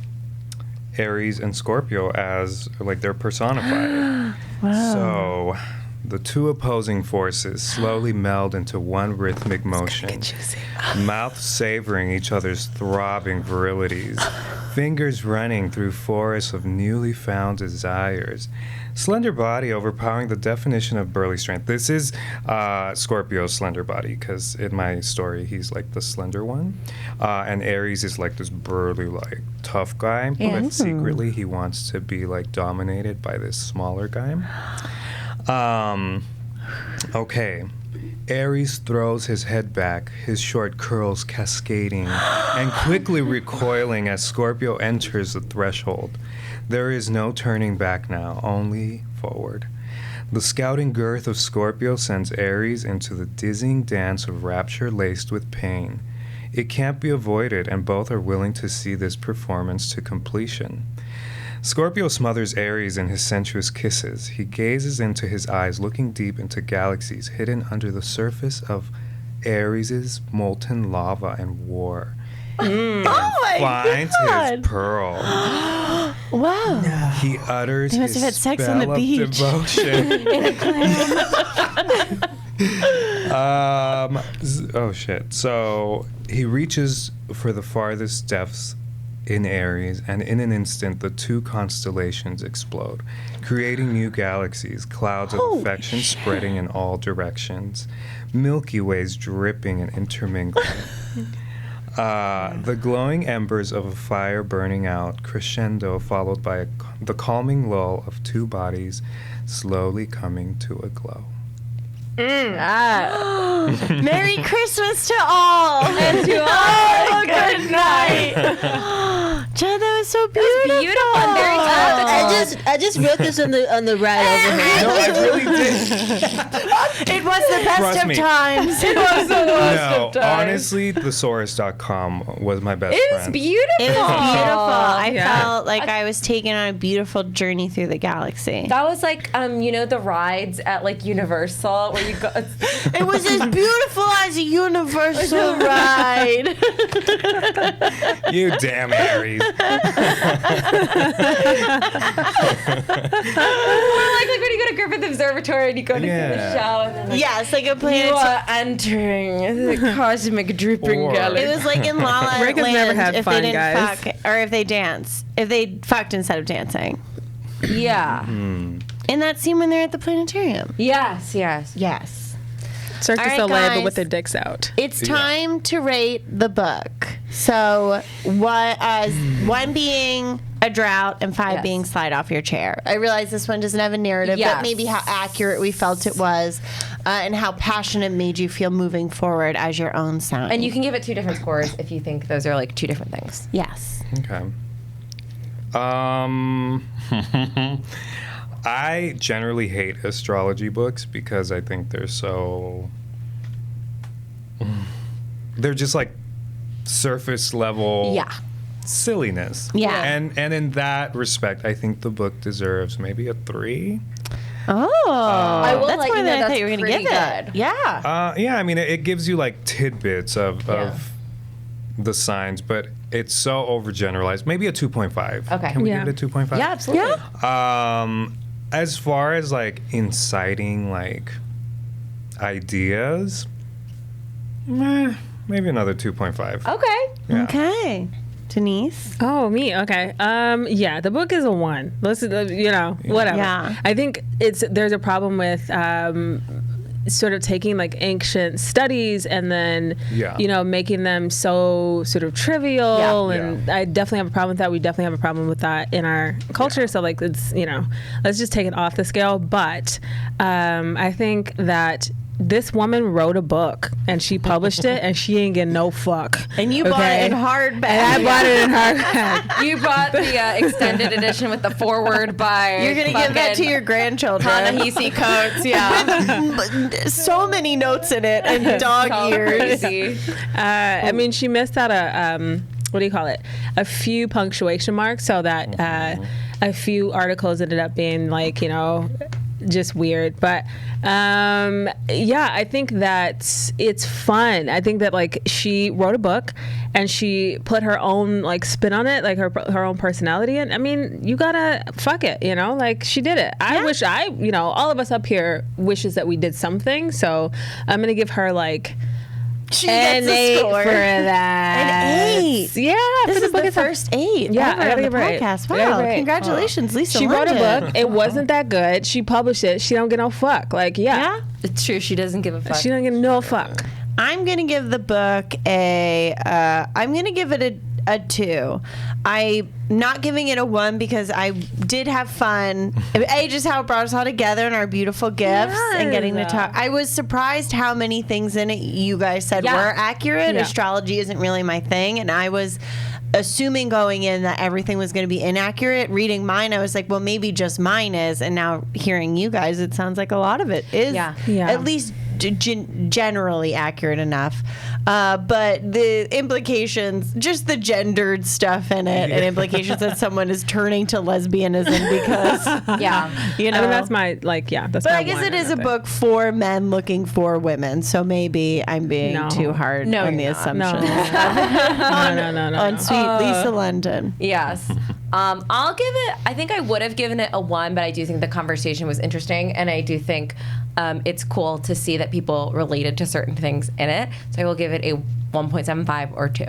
Speaker 4: Aries and Scorpio as like they're personified.
Speaker 1: Wow.
Speaker 4: So the two opposing forces slowly meld into one rhythmic motion, mouths savoring each other's throbbing virilities, fingers running through forests of newly found desires, slender body overpowering the definition of burly strength. This is Scorpio's slender body, because in my story he's like the slender one, and Aries is like this burly, like tough guy, but secretly he wants to be like dominated by this smaller guy. Okay. Aries throws his head back, his short curls cascading and quickly recoiling as Scorpio enters the threshold. There is no turning back now, only forward. The scouting girth of Scorpio sends Aries into the dizzying dance of rapture laced with pain. It can't be avoided, and both are willing to see this performance to completion. Scorpio smothers Aries in his sensuous kisses. He gazes into his eyes, looking deep into galaxies hidden under the surface of Aries' molten lava and war.
Speaker 1: Oh my
Speaker 4: Finds
Speaker 1: God.
Speaker 4: his pearl.
Speaker 1: Wow.
Speaker 4: He utters
Speaker 1: They must
Speaker 4: his
Speaker 1: have had sex
Speaker 4: spell
Speaker 1: on the
Speaker 4: of
Speaker 1: beach.
Speaker 4: devotion. Oh shit. So he reaches for the farthest depths in Aries, and in an instant the two constellations explode, creating new galaxies, clouds of affection spreading in all directions, Milky Ways dripping and intermingling. The glowing embers of a fire burning out, crescendo, followed by the calming lull of two bodies slowly coming to a glow.
Speaker 1: Merry Christmas to all.
Speaker 2: And to all,
Speaker 1: Oh, good night. Jen, that was so beautiful.
Speaker 2: beautiful and very
Speaker 5: I just wrote this on the ride over here.
Speaker 4: No, I really did.
Speaker 1: It was the best
Speaker 4: Trust
Speaker 1: of
Speaker 4: me.
Speaker 1: times.
Speaker 2: It was the worst
Speaker 4: No,
Speaker 2: of times.
Speaker 4: honestly, thesaurus.com was my best
Speaker 2: It was
Speaker 4: friend.
Speaker 2: beautiful.
Speaker 1: It was beautiful. I
Speaker 3: Yeah.
Speaker 1: felt like I was taken on a beautiful journey through the galaxy.
Speaker 2: That was like, the rides at like Universal where you go.
Speaker 1: It was as beautiful as a universal ride.
Speaker 4: You damn Aries.
Speaker 2: Or like when you go to Griffith Observatory and you go to see the
Speaker 4: Yeah.
Speaker 2: show and then like,
Speaker 1: Yes, like a
Speaker 2: you
Speaker 1: planet.
Speaker 2: are entering the cosmic dripping
Speaker 4: Or-
Speaker 2: galaxy.
Speaker 1: It was like in La La
Speaker 3: Rekha's
Speaker 1: Land
Speaker 3: never had
Speaker 1: if
Speaker 3: fun,
Speaker 1: they didn't
Speaker 3: guys.
Speaker 1: fuck or if they dance. If they fucked instead of dancing.
Speaker 2: Yeah.
Speaker 1: In that scene when they're at the planetarium.
Speaker 2: Yes, yes.
Speaker 1: Yes.
Speaker 3: Cirque du
Speaker 1: All right,
Speaker 3: Soleil, but
Speaker 1: guys.
Speaker 3: with their dicks out.
Speaker 1: It's time to rate the book. So, one being a drought and 5
Speaker 2: Yes.
Speaker 1: being slide off your chair. I realize this one doesn't have a narrative,
Speaker 2: Yes.
Speaker 1: but maybe how accurate we felt it was, and how passionate made you feel moving forward as your own sign.
Speaker 2: And you can give it 2 different scores if you think those are like 2 different things.
Speaker 1: yes.
Speaker 4: Okay. I generally hate astrology books because I think they're just like surface level
Speaker 1: Yeah.
Speaker 4: silliness.
Speaker 1: Yeah.
Speaker 4: And in that respect, I think the book deserves maybe a 3.
Speaker 1: Oh,
Speaker 2: I will
Speaker 1: that's
Speaker 2: let
Speaker 1: more
Speaker 2: you
Speaker 1: than
Speaker 2: know
Speaker 1: I thought
Speaker 2: that's
Speaker 1: you were going to
Speaker 2: pretty
Speaker 1: give it.
Speaker 2: good.
Speaker 1: Yeah.
Speaker 4: Yeah, I mean, it gives you like tidbits of the signs, but it's so overgeneralized. Maybe a 2.5.
Speaker 2: Okay.
Speaker 4: Can we
Speaker 3: Yeah.
Speaker 4: give it a 2.5?
Speaker 2: Yeah, absolutely.
Speaker 4: As far as like inciting like ideas, maybe another 2.5.
Speaker 2: Okay.
Speaker 4: Yeah.
Speaker 1: Okay. Denise?
Speaker 3: Oh, me. Okay. Yeah, the book is a 1. Let's, whatever.
Speaker 1: Yeah.
Speaker 3: I think there's a problem with sort of taking like ancient studies and then,
Speaker 4: Yeah.
Speaker 3: making them so sort of trivial.
Speaker 4: Yeah.
Speaker 3: And I definitely have a problem with that. We definitely have a problem with that in our culture. So like, it's, let's just take it off the scale. But I think that this woman wrote a book and she published it and she ain't getting no fuck.
Speaker 1: And you bought it in hardback.
Speaker 3: And I bought it in hardback.
Speaker 2: You bought the extended edition with the foreword by.
Speaker 1: You're going to give that to your grandchildren.
Speaker 2: Ta-Nehisi Coates, yeah.
Speaker 1: So many notes in it and dog
Speaker 2: So
Speaker 1: ears.
Speaker 2: crazy.
Speaker 3: I mean, she missed out what do you call it? A few punctuation marks, so that a few articles ended up being like, just weird. But yeah, I think that it's fun. I think that like she wrote a book and she put her own like spin on it, like her own personality. And I mean, you gotta fuck it, like she did it. I wish all of us up here wishes that we did something. So I'm gonna give her like
Speaker 1: She
Speaker 3: an
Speaker 1: gets a
Speaker 3: 8
Speaker 1: score.
Speaker 3: for that.
Speaker 1: An 8.
Speaker 3: Yeah,
Speaker 1: This
Speaker 3: for the
Speaker 1: is
Speaker 3: book
Speaker 1: the
Speaker 3: itself.
Speaker 1: first 8
Speaker 3: Yeah,
Speaker 1: ever
Speaker 3: I gotta
Speaker 1: on the
Speaker 3: give her 8.
Speaker 1: podcast.
Speaker 3: I gotta give
Speaker 1: Wow,
Speaker 3: her 8.
Speaker 1: congratulations, Lisa
Speaker 3: She wrote a
Speaker 1: London.
Speaker 3: book. It wasn't that good. She published it. She don't get no fuck. Like,
Speaker 1: Yeah?
Speaker 2: It's true. She doesn't give a fuck.
Speaker 3: She don't get no fuck.
Speaker 1: I'm going to give the book I'm going to give it a 2. I'm not giving it a 1 because I did have fun. Just how it brought us all together and our beautiful gifts and getting to talk. I was surprised how many things in it you guys said
Speaker 2: Yeah.
Speaker 1: were accurate.
Speaker 3: Yeah.
Speaker 1: Astrology isn't really my thing, and I was assuming going in that everything was going to be inaccurate. Reading mine, I was like, well, maybe just mine is. And now hearing you guys, it sounds like a lot of it is
Speaker 2: Yeah.
Speaker 3: Yeah.
Speaker 1: at least generally accurate enough. But the implications, just the gendered stuff in it, and implications that someone is turning to lesbianism because, you know.
Speaker 3: I mean, that's my, that's
Speaker 1: But
Speaker 3: my
Speaker 1: I guess
Speaker 3: one
Speaker 1: it is a
Speaker 3: thing.
Speaker 1: book for men looking for women, so maybe I'm being too hard on the assumption.
Speaker 3: No.
Speaker 1: On sweet Lisa London.
Speaker 2: Yes. I'll give it, I think I would have given it a 1, but I do think the conversation was interesting, and I do think it's cool to see that people related to certain things in it. So I will give it a 1.75 or 2.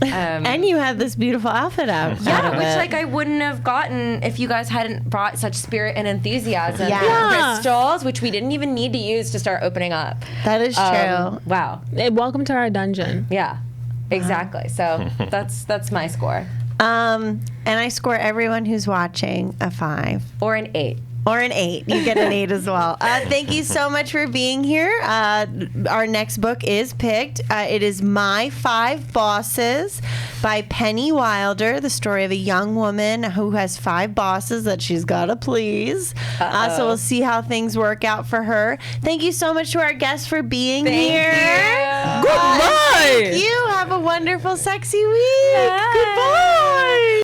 Speaker 1: And you had this beautiful outfit out.
Speaker 2: Yeah,
Speaker 1: of
Speaker 2: which
Speaker 1: it.
Speaker 2: I wouldn't have gotten if you guys hadn't brought such spirit and enthusiasm.
Speaker 1: Yeah.
Speaker 2: And crystals, which we didn't even need to use to start opening up.
Speaker 1: That is true.
Speaker 2: Wow.
Speaker 3: Hey, welcome to our dungeon.
Speaker 2: Yeah. Exactly. So that's my score.
Speaker 1: And I score everyone who's watching a 5.
Speaker 2: Or an 8.
Speaker 1: Or an 8. You get an 8 as well. Thank you so much for being here. Our next book is picked. It is My 5 Bosses by Penny Wilder, the story of a young woman who has 5 bosses that she's got to please. So we'll see how things work out for her. Thank you so much to our guests for being here.
Speaker 2: you.
Speaker 3: Goodbye.
Speaker 1: Thank you. Have a wonderful, sexy week. Goodbye.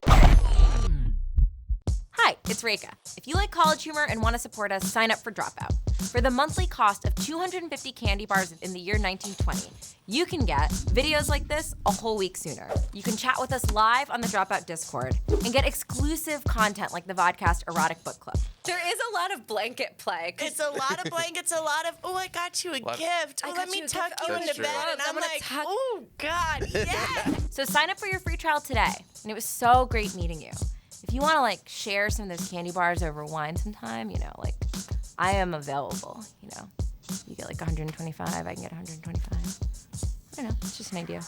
Speaker 6: Hi, it's Rekha. If you like college humor and want to support us, sign up for Dropout. For the monthly cost of 250 candy bars in the year 1920, you can get videos like this a whole week sooner. You can chat with us live on the Dropout Discord and get exclusive content like the Vodcast Erotic Book Club.
Speaker 2: There is a lot of blanket play.
Speaker 1: It's a lot of blankets, a lot of, I got you a gift.
Speaker 2: I
Speaker 1: Let
Speaker 2: got
Speaker 1: me
Speaker 2: you a
Speaker 1: tuck
Speaker 2: gift.
Speaker 1: you
Speaker 2: Oh,
Speaker 1: into
Speaker 2: that's
Speaker 1: bed.
Speaker 2: true.
Speaker 1: And
Speaker 2: I'm
Speaker 1: I'm
Speaker 2: gonna
Speaker 1: like,
Speaker 2: tuck-
Speaker 1: oh, God, yeah.
Speaker 6: So sign up for your free trial today. And it was so great meeting you. If you want to share some of those candy bars over wine sometime, I am available, You get 125, I can get 125. I don't know, it's just an idea.